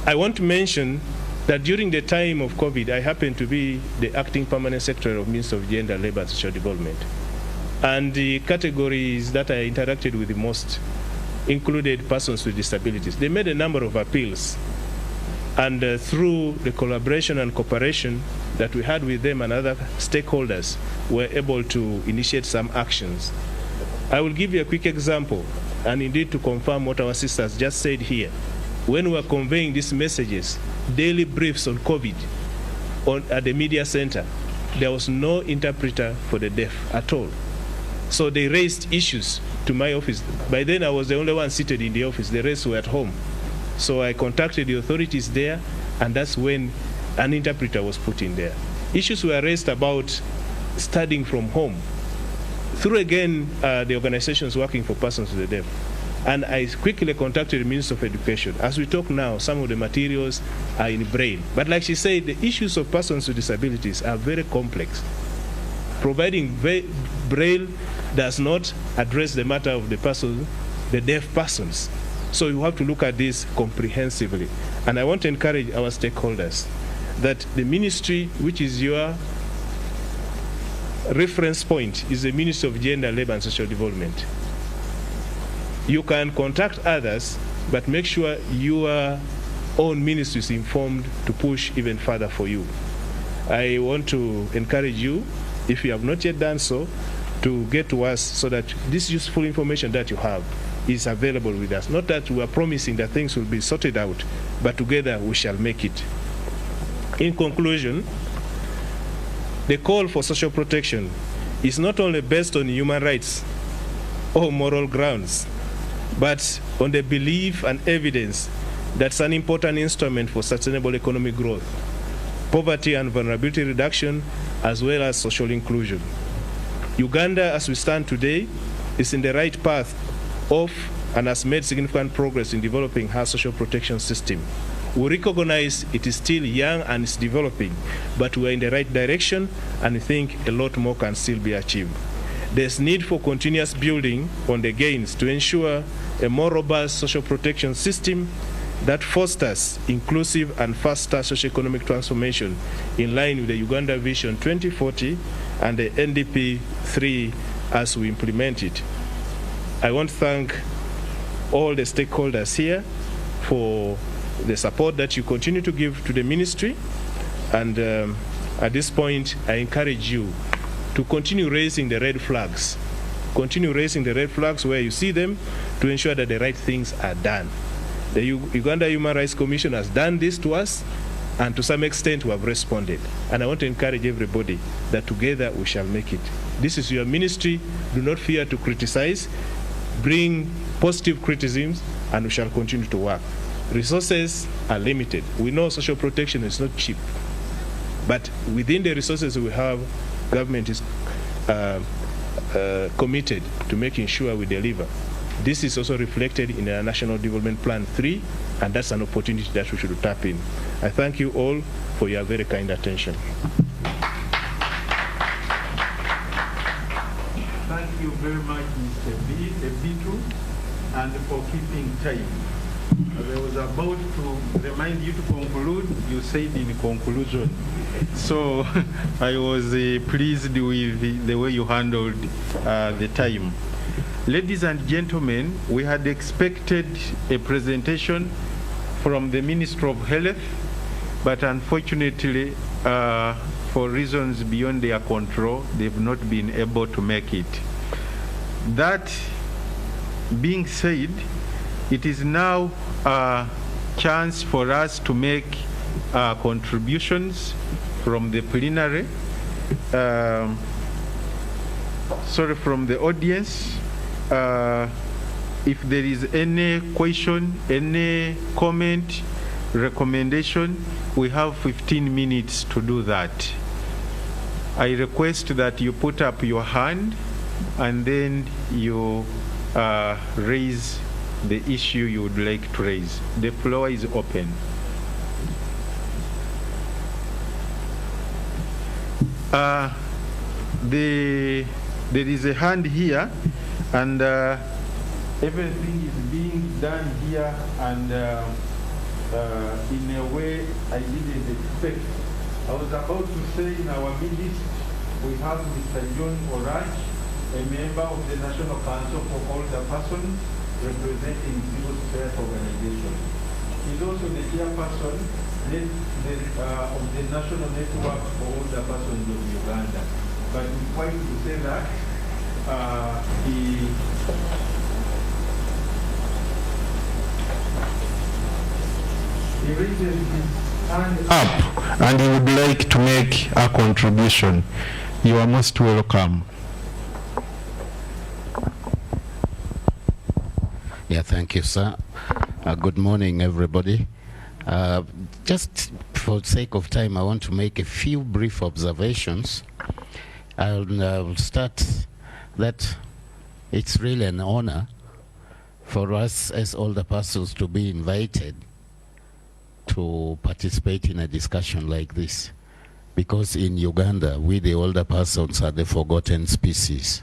I want to mention that during the time of COVID, I happened to be the acting permanent secretary of Ministry of Gender, Labour and Social Development. And the categories that I interacted with the most included persons with disabilities. They made a number of appeals. And through the collaboration and cooperation that we had with them and other stakeholders, we were able to initiate some actions. I will give you a quick example, and indeed to confirm what our sisters just said here. When we were conveying these messages, daily briefs on COVID at the media center, there was no interpreter for the deaf at all. So they raised issues to my office. By then I was the only one seated in the office, the rest were at home. So I contacted the authorities there, and that's when an interpreter was put in there. Issues were raised about studying from home through, again, the organizations working for persons with the deaf. And I quickly contacted the Minister of Education. As we talk now, some of the materials are in Braille. But like she said, the issues of persons with disabilities are very complex. Providing Braille does not address the matter of the deaf persons. So you have to look at this comprehensively. And I want to encourage our stakeholders that the ministry, which is your reference point, is the Ministry of Gender, Labour and Social Development. You can contact others, but make sure your own ministry is informed to push even further for you. I want to encourage you, if you have not yet done so, to get to us so that this useful information that you have is available with us. Not that we are promising that things will be sorted out, but together we shall make it. In conclusion, the call for social protection is not only based on human rights or moral grounds, but on the belief and evidence that's an important instrument for sustainable economic growth, poverty and vulnerability reduction, as well as social inclusion. Uganda, as we stand today, is in the right path of and has made significant progress in developing her social protection system. We recognize it is still young and it's developing, but we are in the right direction, and we think a lot more can still be achieved. There's need for continuous building on the gains to ensure a more robust social protection system that fosters inclusive and faster socio-economic transformation in line with the Uganda Vision 2040 and the NDP 3 as we implement it. I want to thank all the stakeholders here for the support that you continue to give to the ministry, and at this point I encourage you to continue raising the red flags. Continue raising the red flags where you see them to ensure that the right things are done. The Uganda Human Rights Commission has done this to us, and to some extent we have responded. And I want to encourage everybody that together we shall make it. This is your ministry. Do not fear to criticize. Bring positive criticisms, and we shall continue to work. Resources are limited. We know social protection is not cheap. But within the resources we have, government is committed to making sure we deliver. This is also reflected in our National Development Plan 3, and that's an opportunity that we should tap in. I thank you all for your very kind attention. Thank you very much, Mr. Bitu, and for keeping time. I was about to remind you to conclude. You said in conclusion. So I was pleased with the way you handled the time. Ladies and gentlemen, we had expected a presentation from the Ministry of Health, but unfortunately, for reasons beyond their control, they've not been able to make it. That being said, it is now a chance for us to make contributions from the plenary, from the audience. If there is any question, any comment, recommendation, we have 15 minutes to do that. I request that you put up your hand and then you raise the issue you would like to raise. The floor is open. There is a hand here, and everything is being done here, and in a way I didn't expect. I was about to say in our midst we have Mr. John Oraj, a member of the National Council for Older Persons, representing civil society organizations. He's also the chairperson of the National Network for Older Persons of Uganda. But before to say that, he raises his hand up and he would like to make a contribution. You are most welcome. Yeah, thank you, sir. Good morning, everybody. Just for the sake of time, I want to make a few brief observations. I'll start that it's really an honor for us as older persons to be invited to participate in a discussion like this. Because in Uganda, we the older persons are the forgotten species.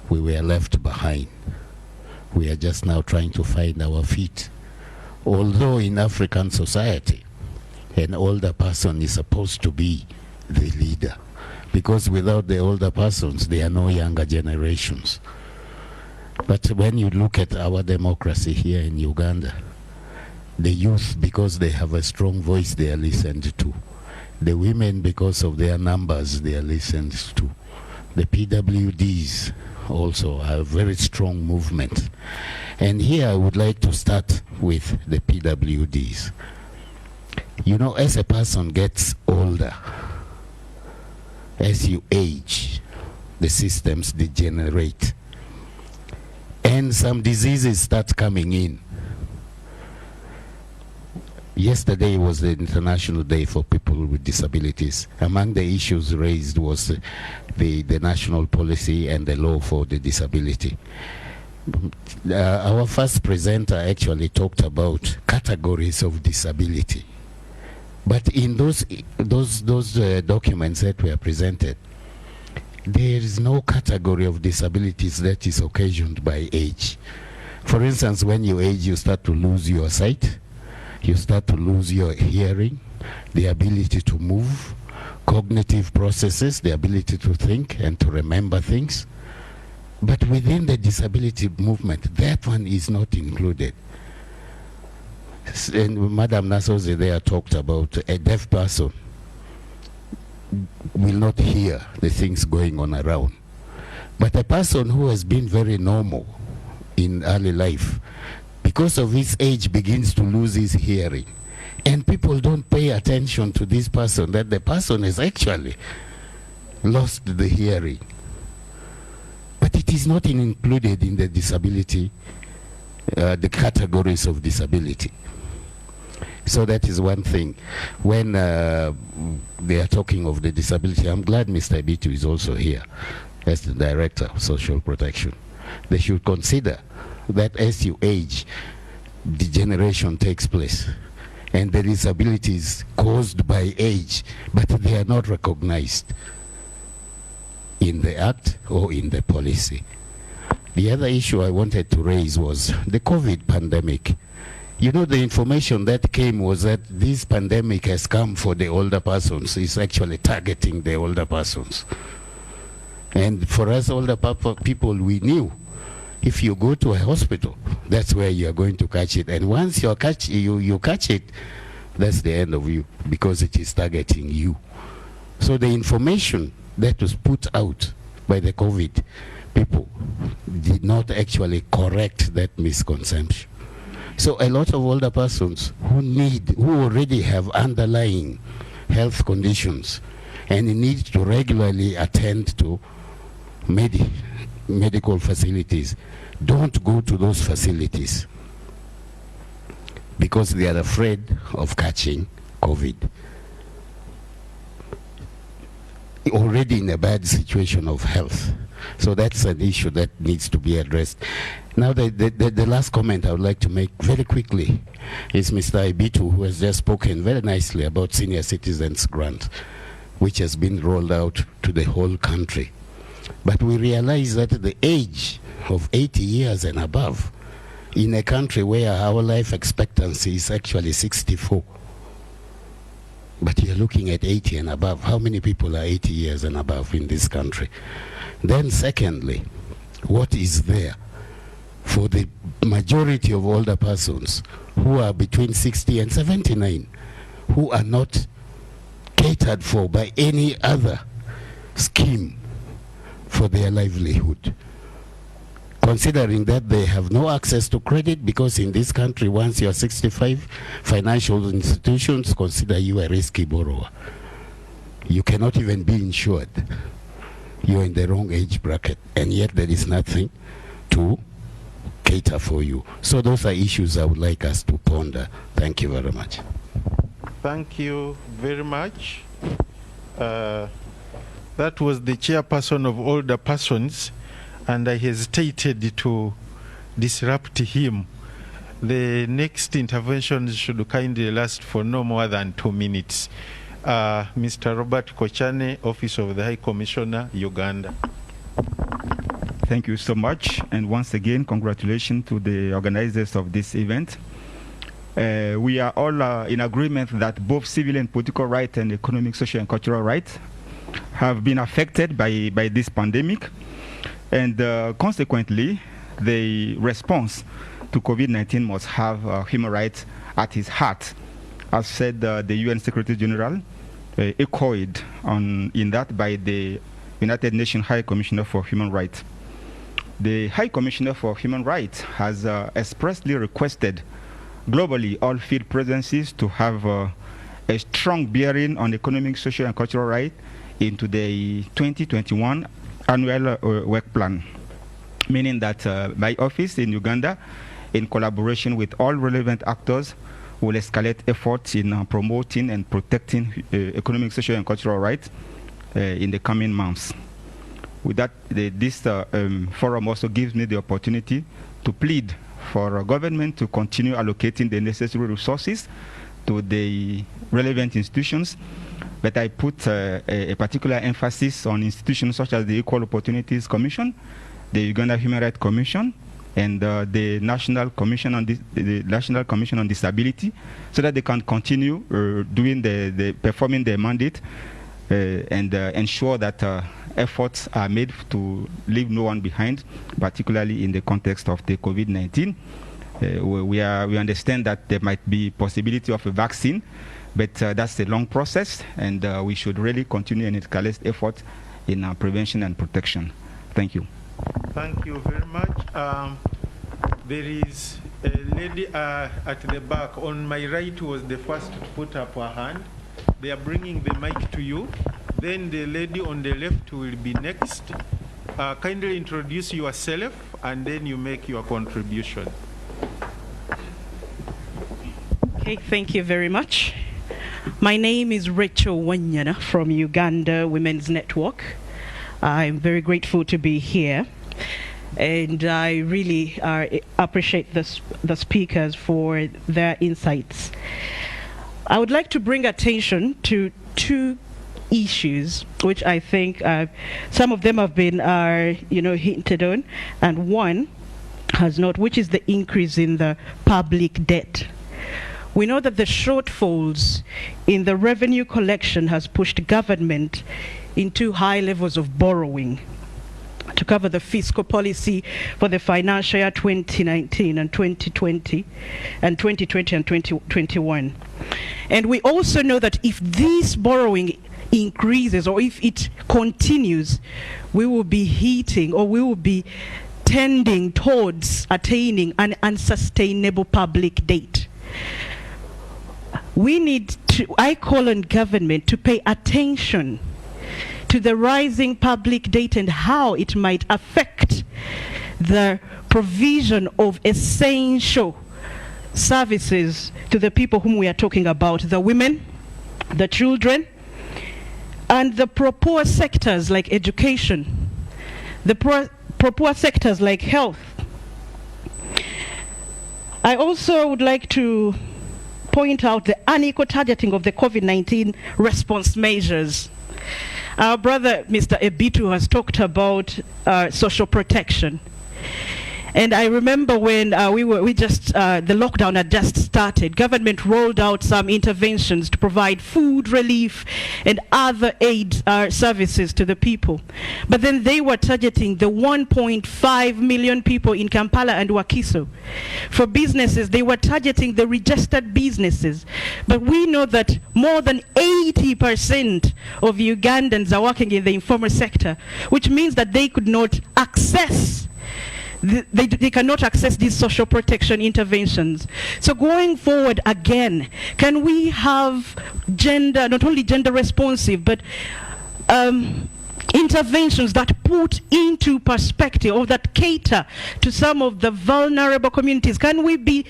We were left behind. We are just now trying to find our feet. Although in African society, an older person is supposed to be the leader, because without the older persons, there are no younger generations. But when you look at our democracy here in Uganda, the youth, because they have a strong voice, they are listened to. The women, because of their numbers, they are listened to. The PWDs also are a very strong movement. And here I would like to start with the PWDs. You know, as a person gets older, as you age, the systems degenerate. And some diseases start coming in. Yesterday was the International Day for People with Disabilities. Among the issues raised was the national policy and the law for the disability. Our first presenter actually talked about categories of disability. But in those documents that were presented, there is no category of disabilities that is occasioned by age. For instance, when you age, you start to lose your sight, you start to lose your hearing, the ability to move, cognitive processes, the ability to think and to remember things. But within the disability movement, that one is not included. And Madam Nasozi there talked about a deaf person will not hear the things going on around. But a person who has been very normal in early life, because of his age, begins to lose his hearing. And people don't pay attention to this person, that the person has actually lost the hearing. But it is not included in the disability, the categories of disability. So that is one thing. When they are talking of the disability, I'm glad Mr. Ibitu is also here as the Director of Social Protection. They should consider that as you age, degeneration takes place. And the disabilities caused by age, but they are not recognized in the Act or in the policy. The other issue I wanted to raise was the COVID pandemic. You know, the information that came was that this pandemic has come for the older persons. It's actually targeting the older persons. And for us older people, we knew if you go to a hospital, that's where you are going to catch it. And once you catch it, that's the end of you, because it is targeting you. So the information that was put out by the COVID people did not actually correct that misconception. So a lot of older persons who already have underlying health conditions and need to regularly attend to medical facilities don't go to those facilities because they are afraid of catching COVID. Already in a bad situation of health. So that's an issue that needs to be addressed. Now, the last comment I would like to make very quickly is Mr. Ibitu, who has just spoken very nicely about senior citizens grant, which has been rolled out to the whole country. But we realize that the age of 80 years and above, in a country where our life expectancy is actually 64, but you're looking at 80 and above. How many people are 80 years and above in this country? Then secondly, what is there for the majority of older persons who are between 60 and 79, who are not catered for by any other scheme for their livelihood? Considering that they have no access to credit, because in this country, once you're 65, financial institutions consider you a risky borrower. You cannot even be insured. You're in the wrong age bracket, and yet there is nothing to cater for you. So those are issues I would like us to ponder. Thank you very much. Thank you very much. That was the chairperson of older persons, and I hesitated to disrupt him. The next intervention should kindly last for no more than 2 minutes. Mr. Robert Kochane, Office of the High Commissioner, Uganda. Thank you so much, and once again, congratulations to the organizers of this event. We are all in agreement that both civil and political rights and economic, social, and cultural rights have been affected by this pandemic. And consequently, the response to COVID-19 must have human rights at its heart. As said the UN Secretary General, echoed in that by the United Nations High Commissioner for Human Rights. The High Commissioner for Human Rights has expressly requested globally all field presences to have a strong bearing on economic, social, and cultural rights into the 2021 annual work plan, meaning that my office in Uganda, in collaboration with all relevant actors, will escalate efforts in promoting and protecting economic, social, and cultural rights in the coming months. With that, this forum also gives me the opportunity to plead for a government to continue allocating the necessary resources to the relevant institutions. But I put a particular emphasis on institutions such as the Equal Opportunities Commission, the Uganda Human Rights Commission, and the National Commission on Disability, so that they can continue performing their mandate and ensure that efforts are made to leave no one behind, particularly in the context of the COVID-19. We understand that there might be possibility of a vaccine, but that's a long process, and we should really continue and escalate effort in prevention and protection. Thank you. Thank you very much. There is a lady at the back. On my right was the first to put up her hand. They are bringing the mic to you. Then the lady on the left will be next. Kindly introduce yourself, and then you make your contribution. Okay, thank you very much. My name is Rachel Wanyana from Uganda Women's Network. I'm very grateful to be here, and I really appreciate the speakers for their insights. I would like to bring attention to two issues, which I think some of them have been hinted on, and one has not, which is the increase in the public debt. We know that the shortfalls in the revenue collection has pushed government into high levels of borrowing to to cover the fiscal policy for the financial year 2019 and 2020 and 2021. And we also know that if this borrowing increases or if it continues, we will be hitting or we will be tending towards attaining an unsustainable public debt. We need to, I call on government to pay attention to the rising public debt and how it might affect the provision of essential services to the people whom we are talking about, the women, the children, and the poor sectors like education, the poor sectors like health. I also would like to point out the unequal targeting of the COVID-19 response measures. Our brother, Mr. Ebitu, has talked about social protection. And I remember when the lockdown had just started, government rolled out some interventions to provide food relief and other aid services to the people. But then they were targeting the 1.5 million people in Kampala and Wakiso. For businesses, they were targeting the registered businesses. But we know that more than 80% of Ugandans are working in the informal sector, which means that they could not access they cannot access these social protection interventions. So going forward again, can we have gender, not only gender responsive, but interventions that put into perspective or that cater to some of the vulnerable communities? Can we be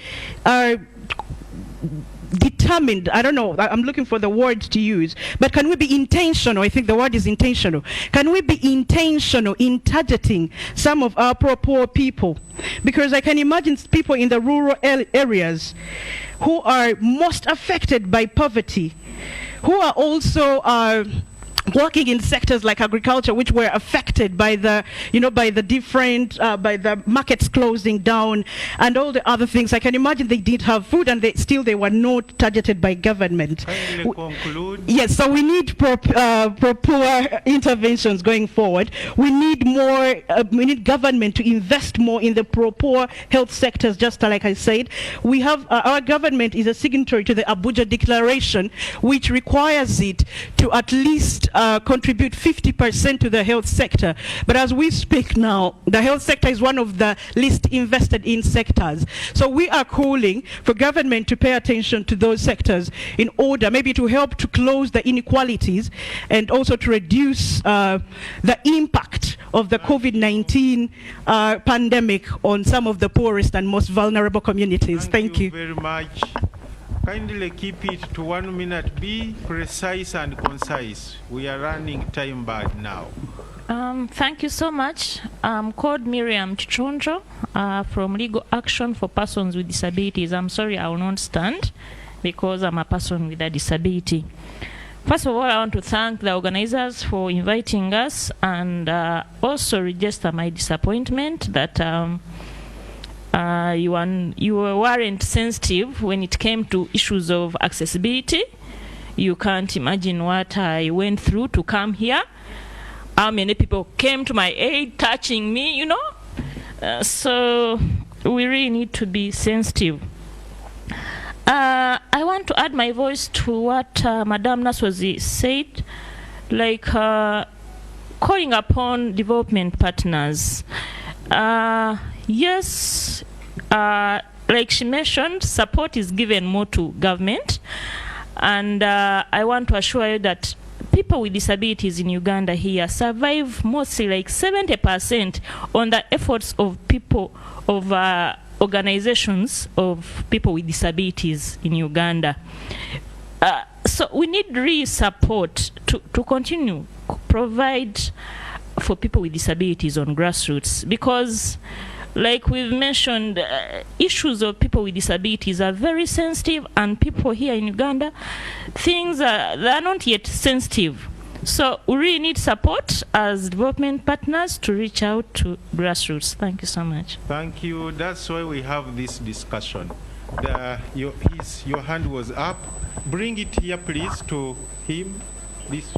determined, I don't know, I'm looking for the word to use, but can we be intentional? I think the word is intentional. Can we be intentional in targeting some of our poor people? Because I can imagine people in the rural areas who are most affected by poverty, who are also working in sectors like agriculture, which were affected by the, by the markets closing down and all the other things. I can imagine they did have food and they were not targeted by government. Conclude. Yes, so we need proper interventions going forward. We need more, we need government to invest more in the poor health sectors, just like I said. We have, our government is a signatory to the Abuja Declaration, which requires it to at least contribute 50% to the health sector. But as we speak now, the health sector is one of the least invested in sectors. So we are calling for government to pay attention to those sectors in order maybe to help to close the inequalities and also to reduce the impact of the COVID-19 pandemic on some of the poorest and most vulnerable communities. Thank you very much. Kindly keep it to 1 minute. Be precise and concise. We are running time bad now. Thank you so much. I'm called Miriam Chichonjo from Legal Action for Persons with Disabilities. I'm sorry I will not stand because I'm a person with a disability. First of all, I want to thank the organizers for inviting us and also register my disappointment that you weren't sensitive when it came to issues of accessibility. You can't imagine what I went through to come here. How many people came to my aid, touching me, so we really need to be sensitive. I want to add my voice to what Madame Naswazi said, like calling upon development partners. Yes, like she mentioned, support is given more to government, and I want to assure you that people with disabilities in Uganda here survive mostly like 70% on the efforts of people, of organizations of people with disabilities in Uganda. So we need real support to continue provide for people with disabilities on grassroots, because like we've mentioned, issues of people with disabilities are very sensitive, and people here in Uganda, things they're not yet sensitive. So we really need support as development partners to reach out to grassroots. Thank you so much. Thank you. That's why we have this discussion. Your hand was up. Bring it here, please, to him. This.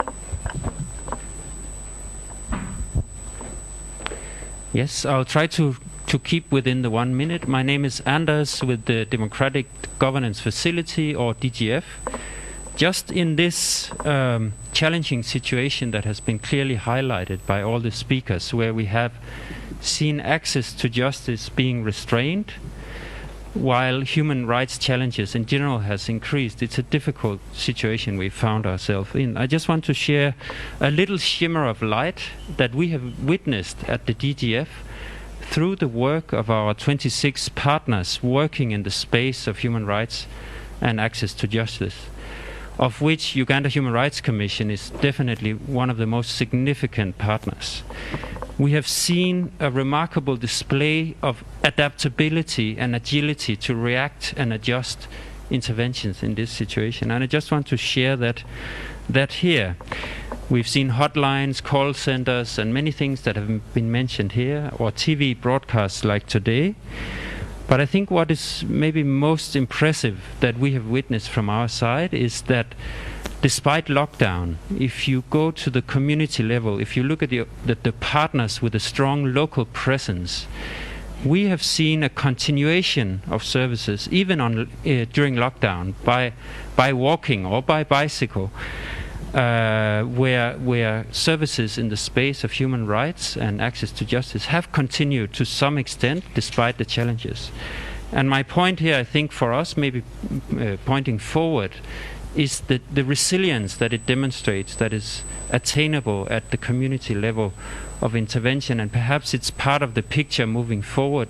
Yes, I'll try to keep within the 1 minute. My name is Anders with the Democratic Governance Facility, or DGF. Just in this challenging situation that has been clearly highlighted by all the speakers, where we have seen access to justice being restrained, while human rights challenges in general has increased, it's a difficult situation we found ourselves in. I just want to share a little shimmer of light that we have witnessed at the DGF through the work of our 26 partners working in the space of human rights and access to justice, of which Uganda Human Rights Commission is definitely one of the most significant partners. We have seen a remarkable display of adaptability and agility to react and adjust interventions in this situation. And I just want to share that here. We've seen hotlines, call centers, and many things that have been mentioned here, or TV broadcasts like today. But I think what is maybe most impressive that we have witnessed from our side is that despite lockdown, if you go to the community level, if you look at the partners with a strong local presence, we have seen a continuation of services, even on during lockdown, by walking or by bicycle, where services in the space of human rights and access to justice have continued to some extent despite the challenges. And my point here, I think for us, maybe pointing forward, is that the resilience that it demonstrates that is attainable at the community level of intervention, and perhaps it's part of the picture moving forward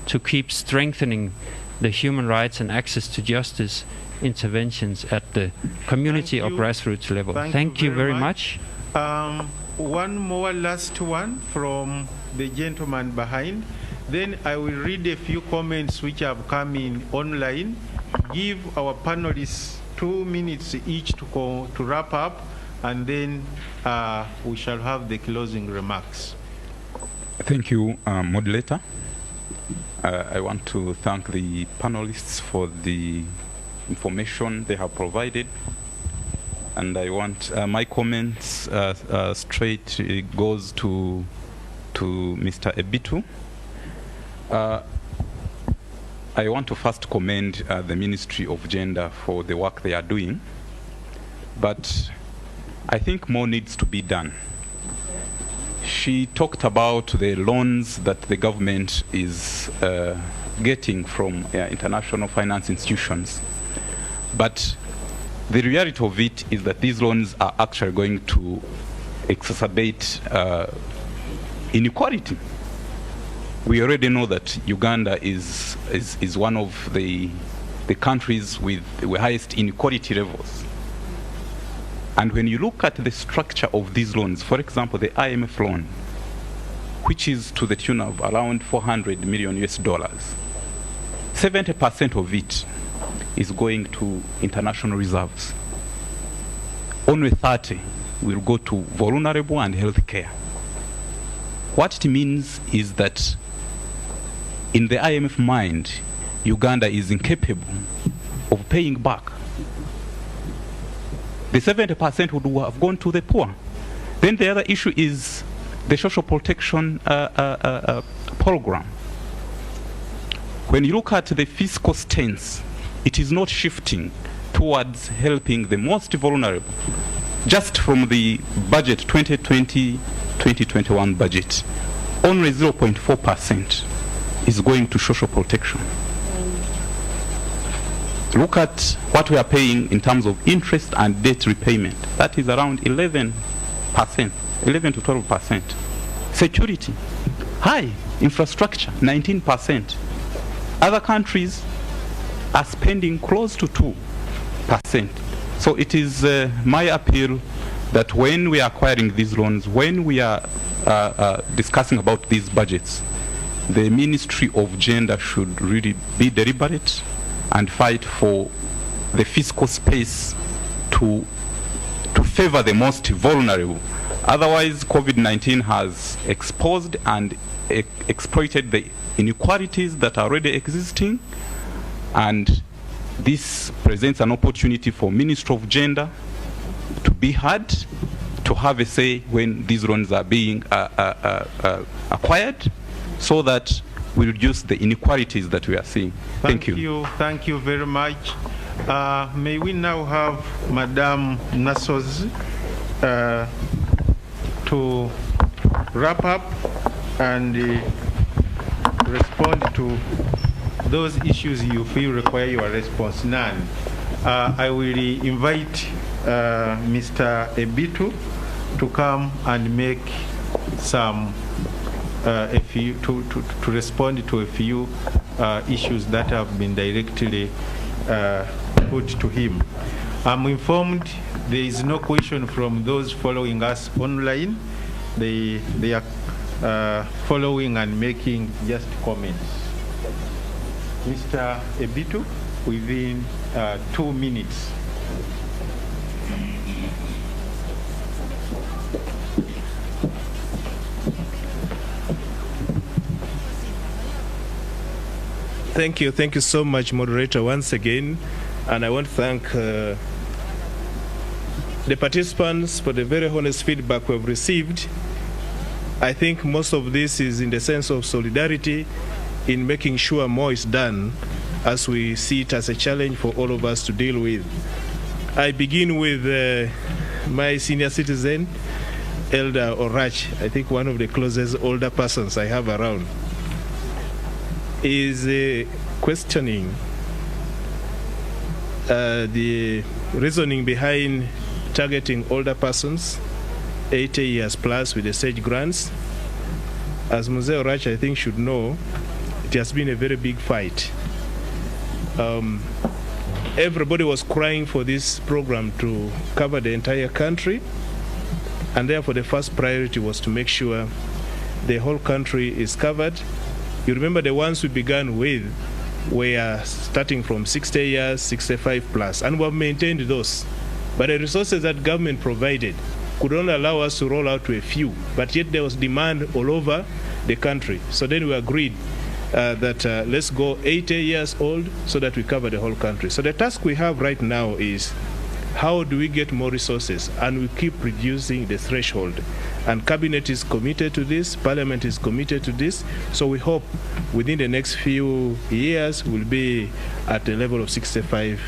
to keep strengthening the human rights and access to justice interventions at the community or grassroots level. Thank you very much. One more last one from the gentleman behind. Then I will read a few comments which have come in online. Give our panelists 2 minutes each to wrap up, and then we shall have the closing remarks. Thank you, moderator. I want to thank the panelists for the information they have provided, and I want my comments straight goes to Mr. Ebitu. I want to first commend the Ministry of Gender for the work they are doing, but I think more needs to be done. She talked about the loans that the government is getting from international finance institutions, but the reality of it is that these loans are actually going to exacerbate inequality. We already know that Uganda is one of the countries with the highest inequality levels. And when you look at the structure of these loans, for example, the IMF loan, which is to the tune of around $400 million, 70% of it is going to international reserves. Only 30 will go to vulnerable and health care. What it means is that in the IMF mind, Uganda is incapable of paying back. The 70% would have gone to the poor. Then the other issue is the social protection program. When you look at the fiscal stance, it is not shifting towards helping the most vulnerable. Just from the budget 2020-2021 budget, only 0.4% is going to social protection. Look at what we are paying in terms of interest and debt repayment. That is around 11%, 11 to 12%. Security, high. Infrastructure, 19%. Other countries are spending close to 2%. So it is my appeal that when we are acquiring these loans, when we are discussing about these budgets, the Ministry of Gender should really be deliberate and fight for the fiscal space to favor the most vulnerable. Otherwise, COVID-19 has exposed and exploited the inequalities that are already existing, and this presents an opportunity for Ministry of Gender to be heard, to have a say when these loans are being acquired, so that we reduce the inequalities that we are seeing. Thank you. Thank you very much. May we now have Madame Nasos to wrap up and respond to those issues you feel require your response. None. I will invite Mr. Ebitu to come and make some a few to respond to a few issues that have been directly put to him. I'm informed there is no question from those following us online. They are following and making just comments. Mr. Ebitu, within 2 minutes. Thank you so much, moderator, once again. And I want to thank the participants for the very honest feedback we've received. I think most of this is in the sense of solidarity in making sure more is done, as we see it as a challenge for all of us to deal with. I begin with my senior citizen, Elder Orach, I think one of the closest older persons I have around, is questioning the reasoning behind targeting older persons, 80 years plus, with the SAGE grants. As Mzee Orach, I think, should know, it has been a very big fight. Everybody was crying for this program to cover the entire country, and therefore the first priority was to make sure the whole country is covered. You remember the ones we began with were starting from 60 years, 65 plus, and we have maintained those. But the resources that government provided could only allow us to roll out to a few, but yet there was demand all over the country. So then we agreed that let's go 80 years old so that we cover the whole country. So the task we have right now is how do we get more resources, and we keep reducing the threshold. And Cabinet is committed to this, Parliament is committed to this, so we hope within the next few years we'll be at the level of 65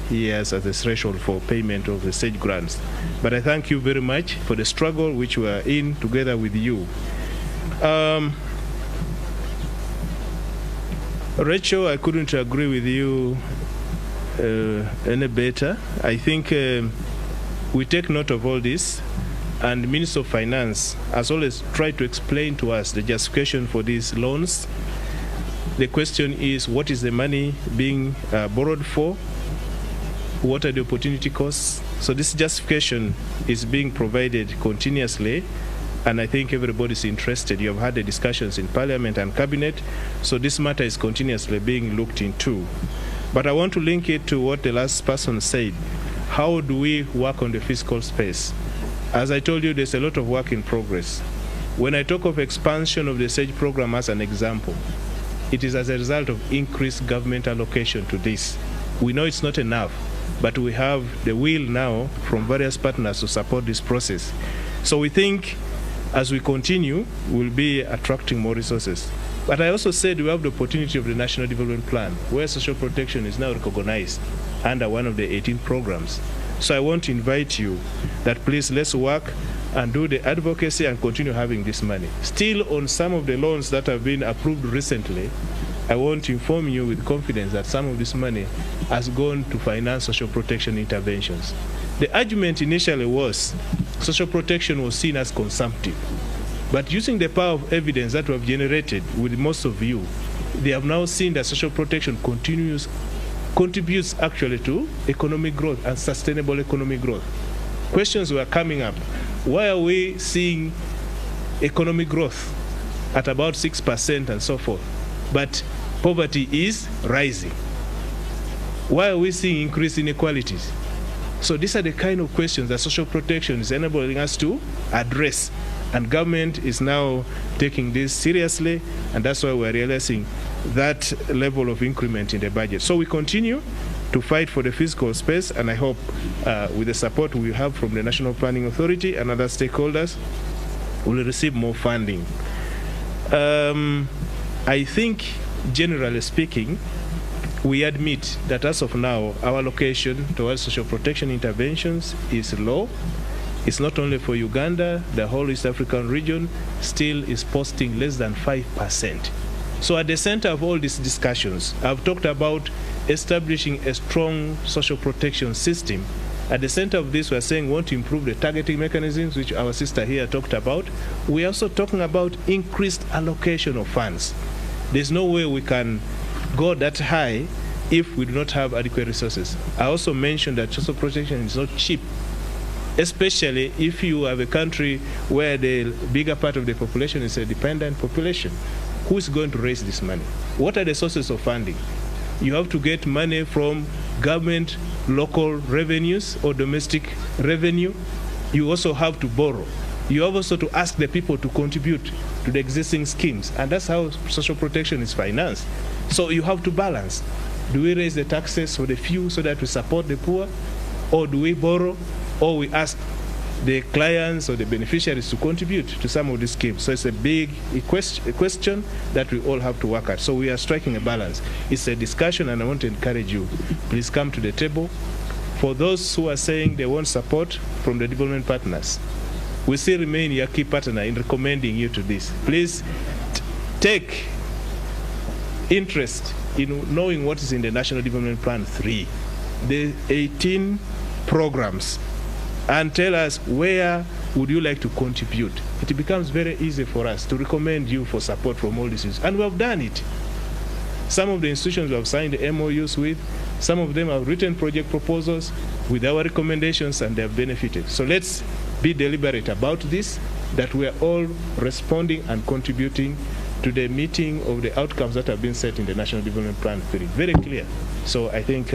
years as a threshold for payment of the SAGE grants. But I thank you very much for the struggle which we are in together with you. Rachel, I couldn't agree with you any better. I think we take note of all this, and the Minister of Finance has always tried to explain to us the justification for these loans. The question is, what is the money being borrowed for? What are the opportunity costs? So this justification is being provided continuously, and I think everybody's interested. You have had the discussions in Parliament and Cabinet, so this matter is continuously being looked into. But I want to link it to what the last person said. How do we work on the fiscal space? As I told you, there's a lot of work in progress. When I talk of expansion of the SAGE program as an example, it is as a result of increased government allocation to this. We know it's not enough, but we have the will now from various partners to support this process. So we think as we continue, we'll be attracting more resources. But I also said we have the opportunity of the National Development Plan, where social protection is now recognized under one of the 18 programs. So I want to invite you that please let's work and do the advocacy and continue having this money. Still, on some of the loans that have been approved recently, I want to inform you with confidence that some of this money has gone to finance social protection interventions. The argument initially was social protection was seen as consumptive. But using the power of evidence that we have generated with most of you, they have now seen that social protection contributes actually to economic growth and sustainable economic growth. Questions were coming up. Why are we seeing economic growth at about 6% and so forth, but poverty is rising? Why are we seeing increased inequalities? So these are the kind of questions that social protection is enabling us to address. And government is now taking this seriously, and that's why we're realizing that level of increment in the budget. So we continue, to fight for the physical space, and I hope with the support we have from the National Planning Authority and other stakeholders, we'll receive more funding. I think, generally speaking, we admit that as of now, our allocation towards social protection interventions is low. It's not only for Uganda, the whole East African region still is posting less than 5%. So at the center of all these discussions, I've talked about establishing a strong social protection system. At the center of this, we're saying we want to improve the targeting mechanisms, which our sister here talked about. We're also talking about increased allocation of funds. There's no way we can go that high if we do not have adequate resources. I also mentioned that social protection is not cheap, especially if you have a country where the bigger part of the population is a dependent population. Who is going to raise this money? What are the sources of funding? You have to get money from government, local revenues or domestic revenue. You also have to borrow. You have also to ask the people to contribute to the existing schemes, and that's how social protection is financed. So you have to balance. Do we raise the taxes for the few so that we support the poor, or do we borrow, or we ask the clients or the beneficiaries to contribute to some of these schemes? So it's a big question that we all have to work at. So we are striking a balance. It's a discussion, and I want to encourage you, please come to the table. For those who are saying they want support from the development partners, we still remain your key partner in recommending you to this. Please take interest in knowing what is in the National Development Plan 3, the 18 programs, and tell us where would you like to contribute. It becomes very easy for us to recommend you for support from all these issues. And we have done it. Some of the institutions we have signed the MOUs with, some of them have written project proposals with our recommendations, and they have benefited. So let's be deliberate about this, that we are all responding and contributing to the meeting of the outcomes that have been set in the National Development Plan 3. Very clear. So I think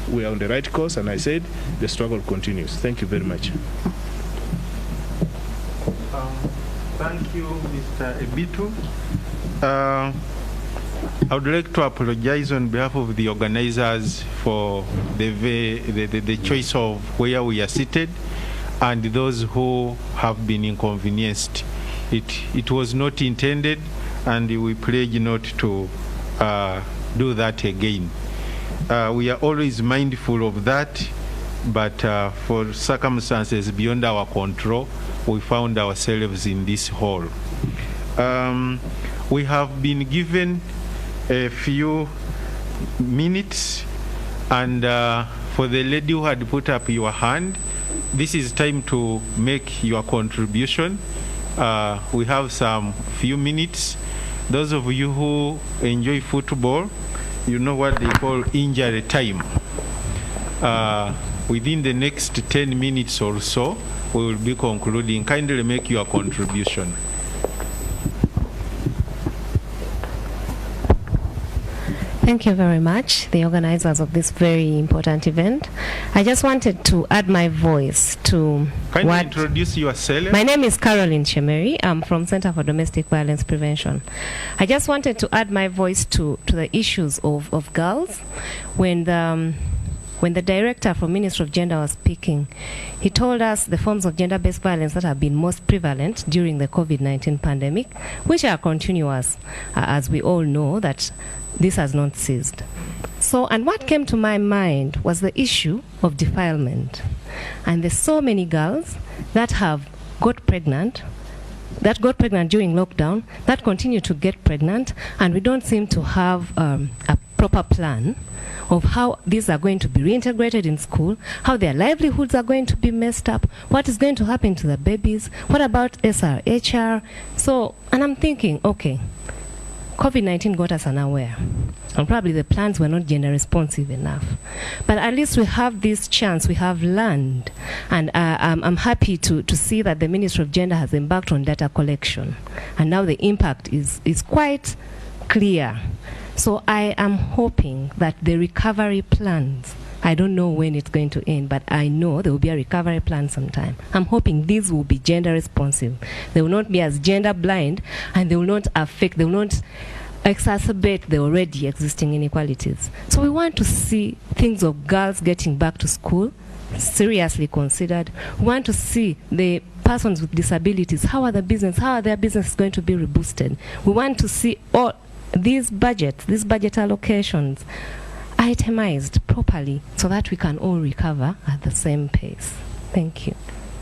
we are on the right course, and I said the struggle continues. Thank you very much. Thank you, Mr. Ebitu. I would like to apologize on behalf of the organizers for the choice of where we are seated, and those who have been inconvenienced. It was not intended, and we pledge not to do that again. We are always mindful of that, but for circumstances beyond our control, we found ourselves in this hall. We have been given a few minutes, and for the lady who had put up your hand, this is time to make your contribution. We have some few minutes. Those of you who enjoy football, you know what they call injury time. Within the next 10 minutes or so, we will be concluding. Kindly make your contribution. Thank you very much, the organizers of this very important event. I just wanted to add my voice to Kindly introduce yourself. My name is Caroline Chemeri. I'm from Center for Domestic Violence Prevention. I just wanted to add my voice to the issues of girls. When the director from Ministry of Gender was speaking, he told us the forms of gender-based violence that have been most prevalent during the COVID-19 pandemic, which are continuous, as we all know that this has not ceased. So, and what came to my mind was the issue of defilement. And there's so many girls that have got pregnant during lockdown, that continue to get pregnant, and we don't seem to have a proper plan of how these are going to be reintegrated in school, how their livelihoods are going to be messed up, what is going to happen to the babies, what about SRHR? So, and I'm thinking, okay, COVID-19 got us unaware, and probably the plans were not gender responsive enough. But at least we have this chance, we have learned, and I'm happy to see that the Ministry of Gender has embarked on data collection, and now the impact is quite clear. So I am hoping that the recovery plans, I don't know when it's going to end, but I know there will be a recovery plan sometime. I'm hoping these will be gender responsive. They will not be as gender blind, and they will not affect, they will not exacerbate the already existing inequalities. So we want to see things of girls getting back to school seriously considered. We want to see the persons with disabilities, how are their business going to be reboosted. We want to see all these budget allocations itemized properly so that we can all recover at the same pace. Thank you.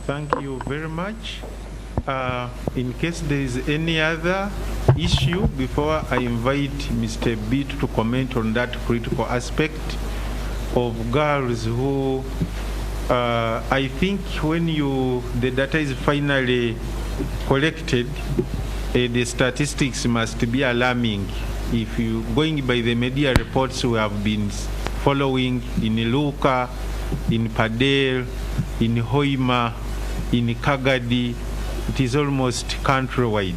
Thank you very much. In case there is any other issue, before I invite Mr. Beat to comment on that critical aspect of girls who, I think when the data is finally collected, the statistics must be alarming. If you going by the media reports we have been following in Luka, in Padel, in Hoima, in Kagadi, it is almost countrywide.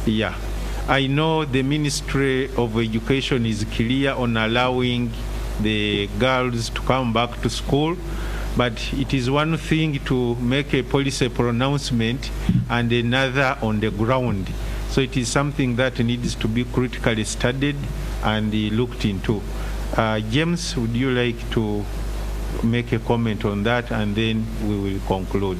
Yeah, I know the Ministry of Education is clear on allowing the girls to come back to school, but it is one thing to make a policy pronouncement and another on the ground. So it is something that needs to be critically studied and looked into. James, would you like to make a comment on that, and then we will conclude.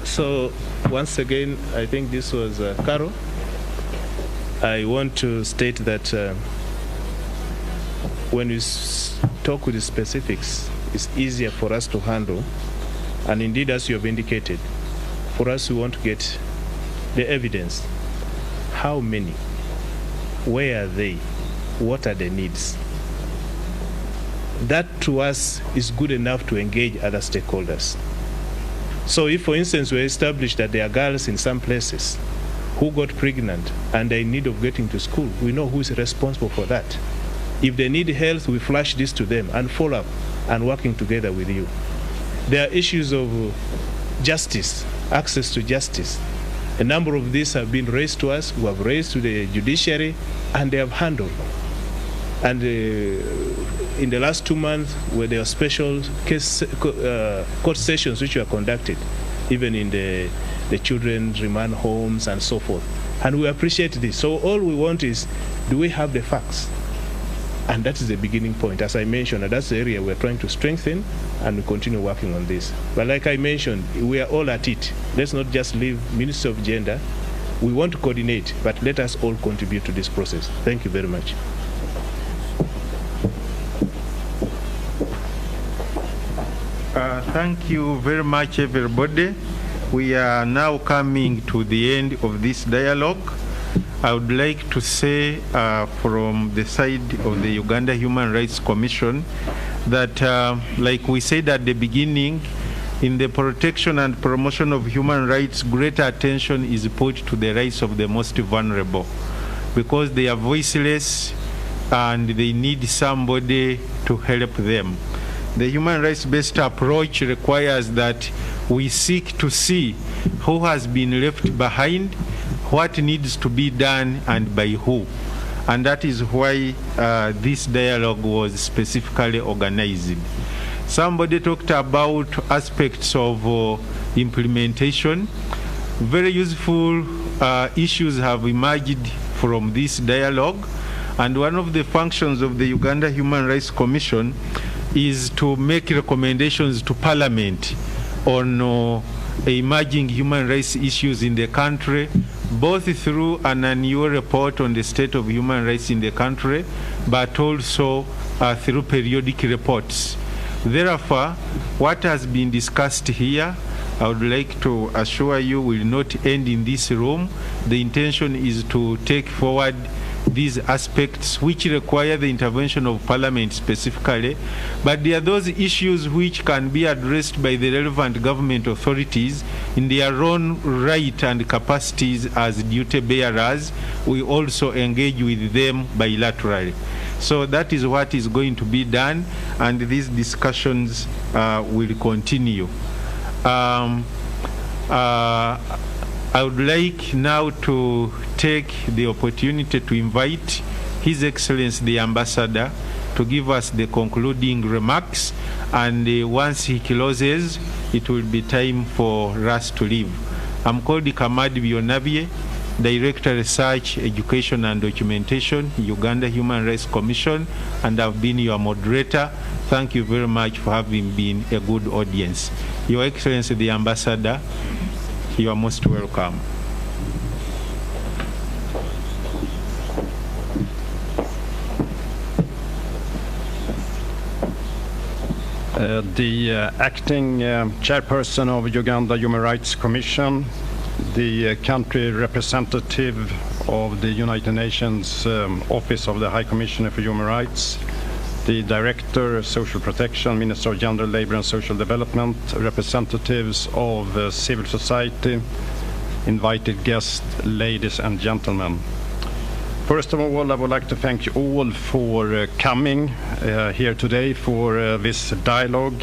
So once again, I think this was Carol. I want to state that when we talk with the specifics, it's easier for us to handle. And indeed, as you have indicated, for us, we want to get the evidence. How many? Where are they? What are the needs? That to us is good enough to engage other stakeholders. So if, for instance, we establish that there are girls in some places who got pregnant and are in need of getting to school, we know who is responsible for that. If they need health, we flash this to them and follow up and working together with you. There are issues of justice, access to justice. A number of these have been raised to us, we have raised to the judiciary, and they have handled. And in the last 2 months, where there are special court sessions which were conducted, even in the children's remand homes and so forth. And we appreciate this. So all we want is, do we have the facts? And that is the beginning point. As I mentioned, that's the area we're trying to strengthen, and we continue working on this. But like I mentioned, we are all at it. Let's not just leave Ministry of Gender. We want to coordinate, but let us all contribute to this process. Thank you very much. Thank you very much, everybody. We are now coming to the end of this dialogue. I would like to say from the side of the Uganda Human Rights Commission that, like we said at the beginning, in the protection and promotion of human rights, greater attention is put to the rights of the most vulnerable, because they are voiceless and they need somebody to help them. The human rights-based approach requires that we seek to see who has been left behind, what needs to be done, and by who. And that is why this dialogue was specifically organized. Somebody talked about aspects of implementation. Very useful issues have emerged from this dialogue. And one of the functions of the Uganda Human Rights Commission is to make recommendations to Parliament on emerging human rights issues in the country, both through an annual report on the state of human rights in the country, but also through periodic reports. Therefore, what has been discussed here, I would like to assure you, will not end in this room. The intention is to take forward these aspects which require the intervention of Parliament specifically, but there are those issues which can be addressed by the relevant government authorities in their own right and capacities as duty bearers. We also engage with them bilaterally. So that is what is going to be done, and these discussions will continue. I would like now to take the opportunity to invite His Excellency the Ambassador to give us the concluding remarks, and once he closes, it will be time for us to leave. I'm called Kamadi Bionabie, Director Research, Education and Documentation, Uganda Human Rights Commission, and I've been your moderator. Thank you very much for having been a good audience. Your Excellency the Ambassador, you are most welcome. The acting chairperson of Uganda Human Rights Commission, the country representative of the United Nations Office of the High Commissioner for Human Rights, the Director, Social Protection, Minister of Gender, Labour and Social Development, representatives of civil society, invited guests, ladies and gentlemen. First of all, I would like to thank you all for coming here today for this dialogue,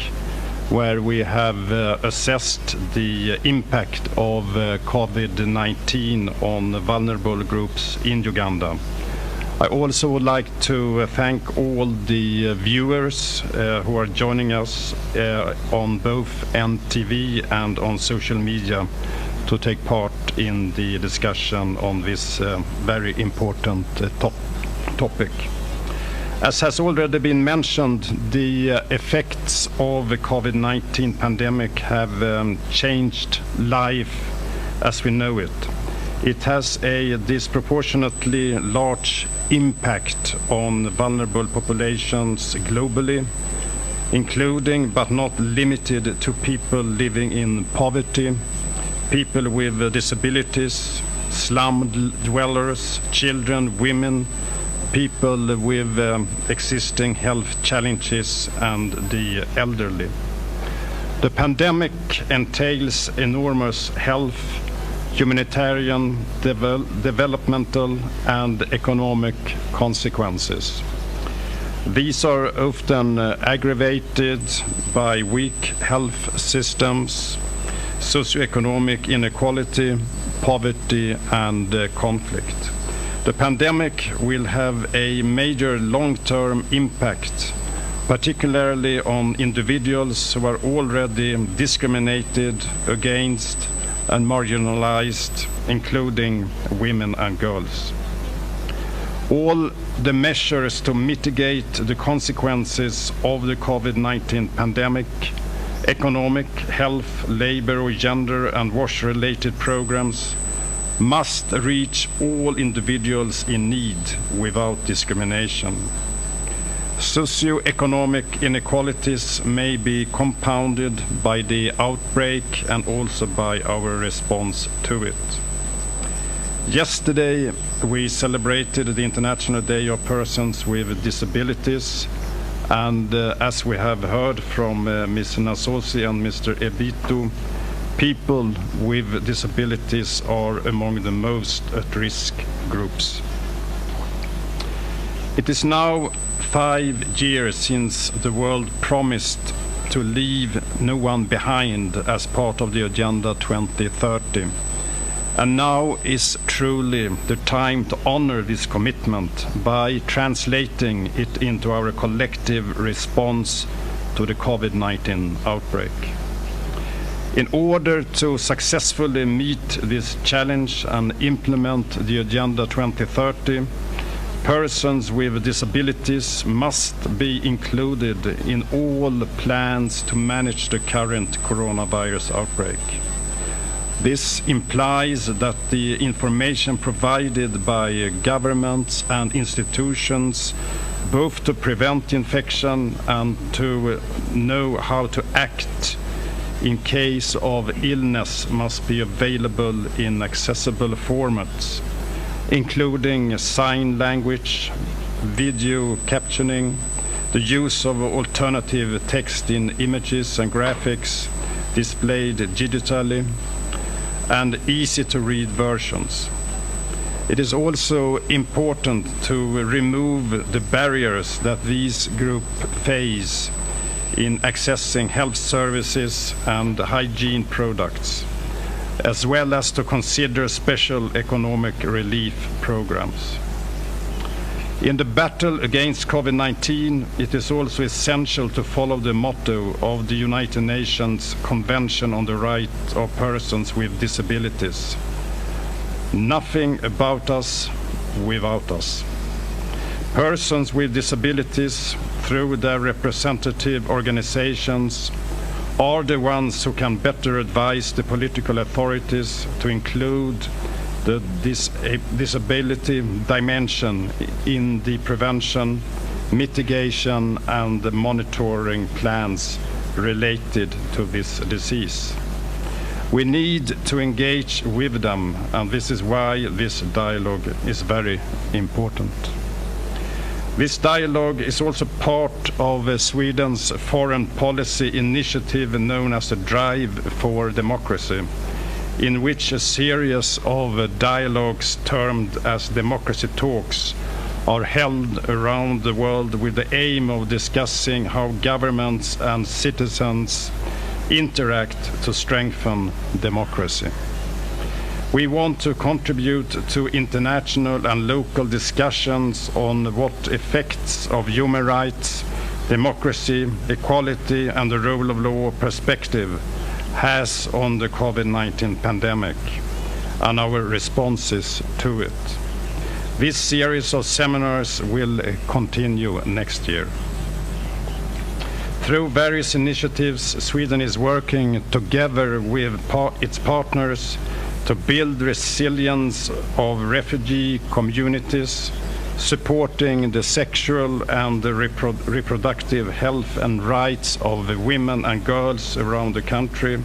where we have assessed the impact of COVID-19 on vulnerable groups in Uganda. I also would like to thank all the viewers who are joining us on both NTV and on social media to take part in the discussion on this very important topic. As has already been mentioned, the effects of the COVID-19 pandemic have changed life as we know it. It has a disproportionately large impact on vulnerable populations globally, including but not limited to people living in poverty, people with disabilities, slum dwellers, children, women, people with existing health challenges, and the elderly. The pandemic entails enormous health, humanitarian, developmental, and economic consequences. These are often aggravated by weak health systems, socioeconomic inequality, poverty, and conflict. The pandemic will have a major long-term impact, particularly on individuals who are already discriminated against and marginalized, including women and girls. All the measures to mitigate the consequences of the COVID-19 pandemic, economic, health, labor, or gender and WASH-related programs must reach all individuals in need without discrimination. Socioeconomic inequalities may be compounded by the outbreak and also by our response to it. Yesterday, we celebrated the International Day of Persons with Disabilities, and as we have heard from Ms. Nasosi and Mr. Ebito, people with disabilities are among the most at-risk groups. It is now 5 years since the world promised to leave no one behind as part of the Agenda 2030. And now is truly the time to honor this commitment by translating it into our collective response to the COVID-19 outbreak. In order to successfully meet this challenge and implement the Agenda 2030, persons with disabilities must be included in all plans to manage the current coronavirus outbreak. This implies that the information provided by governments and institutions, both to prevent infection and to know how to act in case of illness, must be available in accessible formats, including sign language, video captioning, the use of alternative text in images and graphics displayed digitally, and easy-to-read versions. It is also important to remove the barriers that these groups face in accessing health services and hygiene products, as well as to consider special economic relief programs. In the battle against COVID-19, it is also essential to follow the motto of the United Nations Convention on the Rights of Persons with Disabilities. Nothing about us without us. Persons with disabilities, through their representative organizations, are the ones who can better advise the political authorities to include the disability dimension in the prevention, mitigation, and the monitoring plans related to this disease. We need to engage with them, and this is why this dialogue is very important. This dialogue is also part of Sweden's foreign policy initiative known as the Drive for Democracy, in which a series of dialogues termed as democracy talks are held around the world with the aim of discussing how governments and citizens interact to strengthen democracy. We want to contribute to international and local discussions on what effects of human rights, democracy, equality, and the rule of law perspective has on the COVID-19 pandemic and our responses to it. This series of seminars will continue next year. Through various initiatives, Sweden is working together with its partners to build resilience of refugee communities, supporting the sexual and the reproductive health and rights of the women and girls around the country,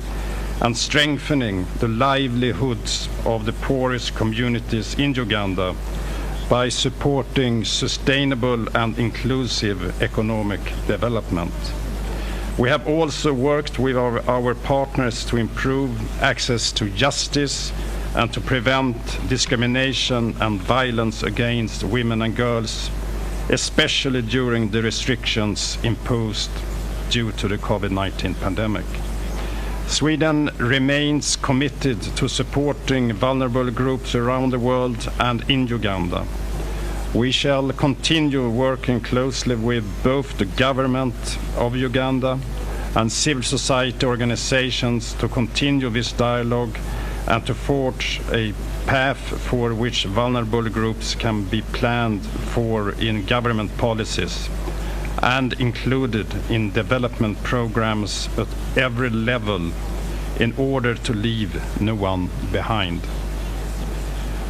and strengthening the livelihoods of the poorest communities in Uganda by supporting sustainable and inclusive economic development. We have also worked with our partners to improve access to justice and to prevent discrimination and violence against women and girls, especially during the restrictions imposed due to the COVID-19 pandemic. Sweden remains committed to supporting vulnerable groups around the world and in Uganda. We shall continue working closely with both the government of Uganda and civil society organizations to continue this dialogue and to forge a path for which vulnerable groups can be planned for in government policies and included in development programs at every level in order to leave no one behind.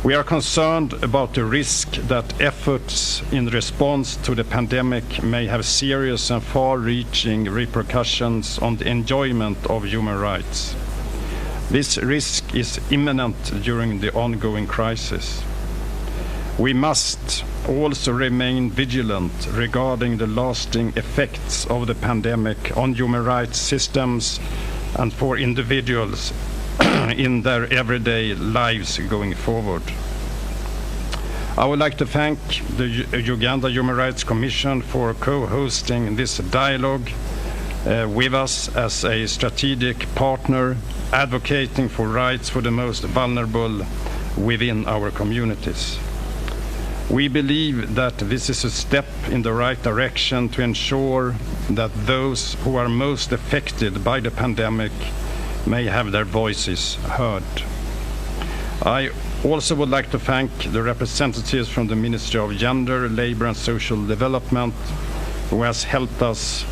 We are concerned about the risk that efforts in response to the pandemic may have serious and far-reaching repercussions on the enjoyment of human rights. This risk is imminent during the ongoing crisis. We must also remain vigilant regarding the lasting effects of the pandemic on human rights systems and for individuals in their everyday lives going forward. I would like to thank the Uganda Human Rights Commission for co-hosting this dialogue with us as a strategic partner, advocating for rights for the most vulnerable within our communities. We believe that this is a step in the right direction to ensure that those who are most affected by the pandemic may have their voices heard. I also would like to thank the representatives from the Ministry of Gender, Labour and Social Development, who has helped us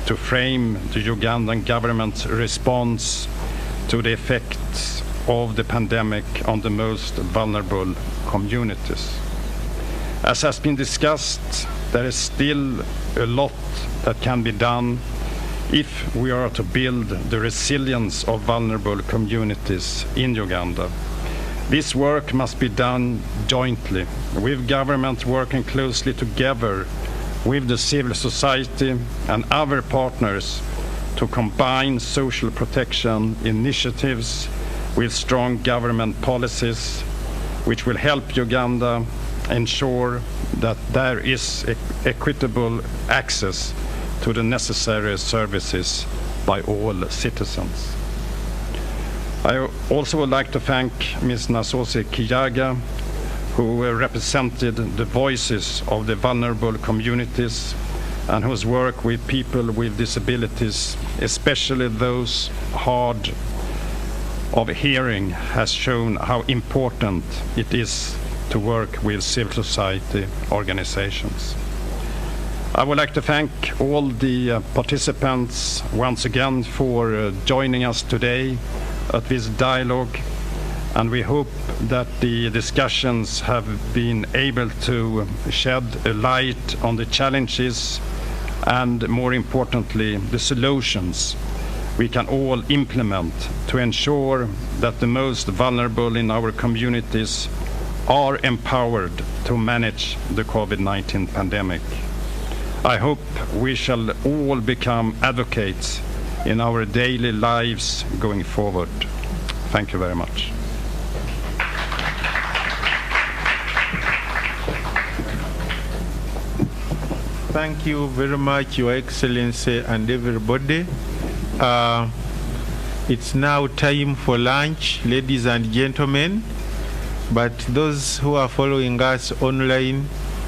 to frame the Ugandan government's response to the effects of the pandemic on the most vulnerable communities. As has been discussed, there is still a lot that can be done if we are to build the resilience of vulnerable communities in Uganda. This work must be done jointly, with government working closely together with the civil society and other partners to combine social protection initiatives with strong government policies, which will help Uganda ensure that there is equitable access to the necessary services by all citizens. I also would like to thank Ms. Nasosi Kiyaga who represented the voices of the vulnerable communities and whose work with people with disabilities, especially those hard of hearing, has shown how important it is to work with civil society organizations. I would like to thank all the participants once again for joining us today at this dialogue, and we hope that the discussions have been able to shed a light on the challenges and, more importantly, the solutions we can all implement to ensure that the most vulnerable in our communities are empowered to manage the COVID-19 pandemic. I hope we shall all become advocates in our daily lives going forward. Thank you very much. Thank you very much, Your Excellency and everybody. It's now time for lunch, ladies and gentlemen, but those who are following us online,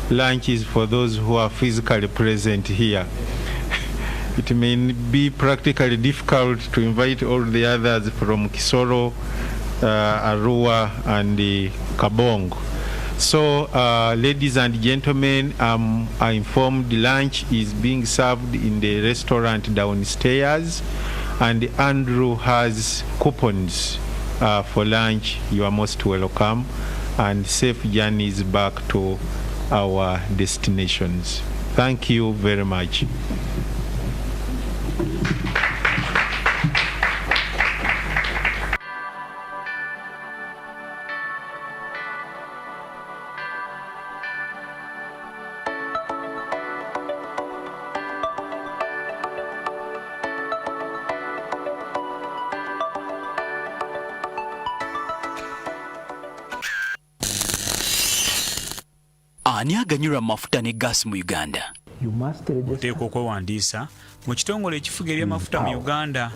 lunch is for those who are physically present here. It may be practically difficult to invite all the others from Kisoro, Arua, and Kabong. So, ladies and gentlemen, I informed lunch is being served in the restaurant downstairs, and Andrew has coupons for lunch. You are most welcome, and safe journeys back to our destinations. Thank you very much. Ani aganyura mafuta ne gas mu Uganda? Oteekwa okwewandiisa mu kitongole ekifuga eby'amafuta mu Uganda.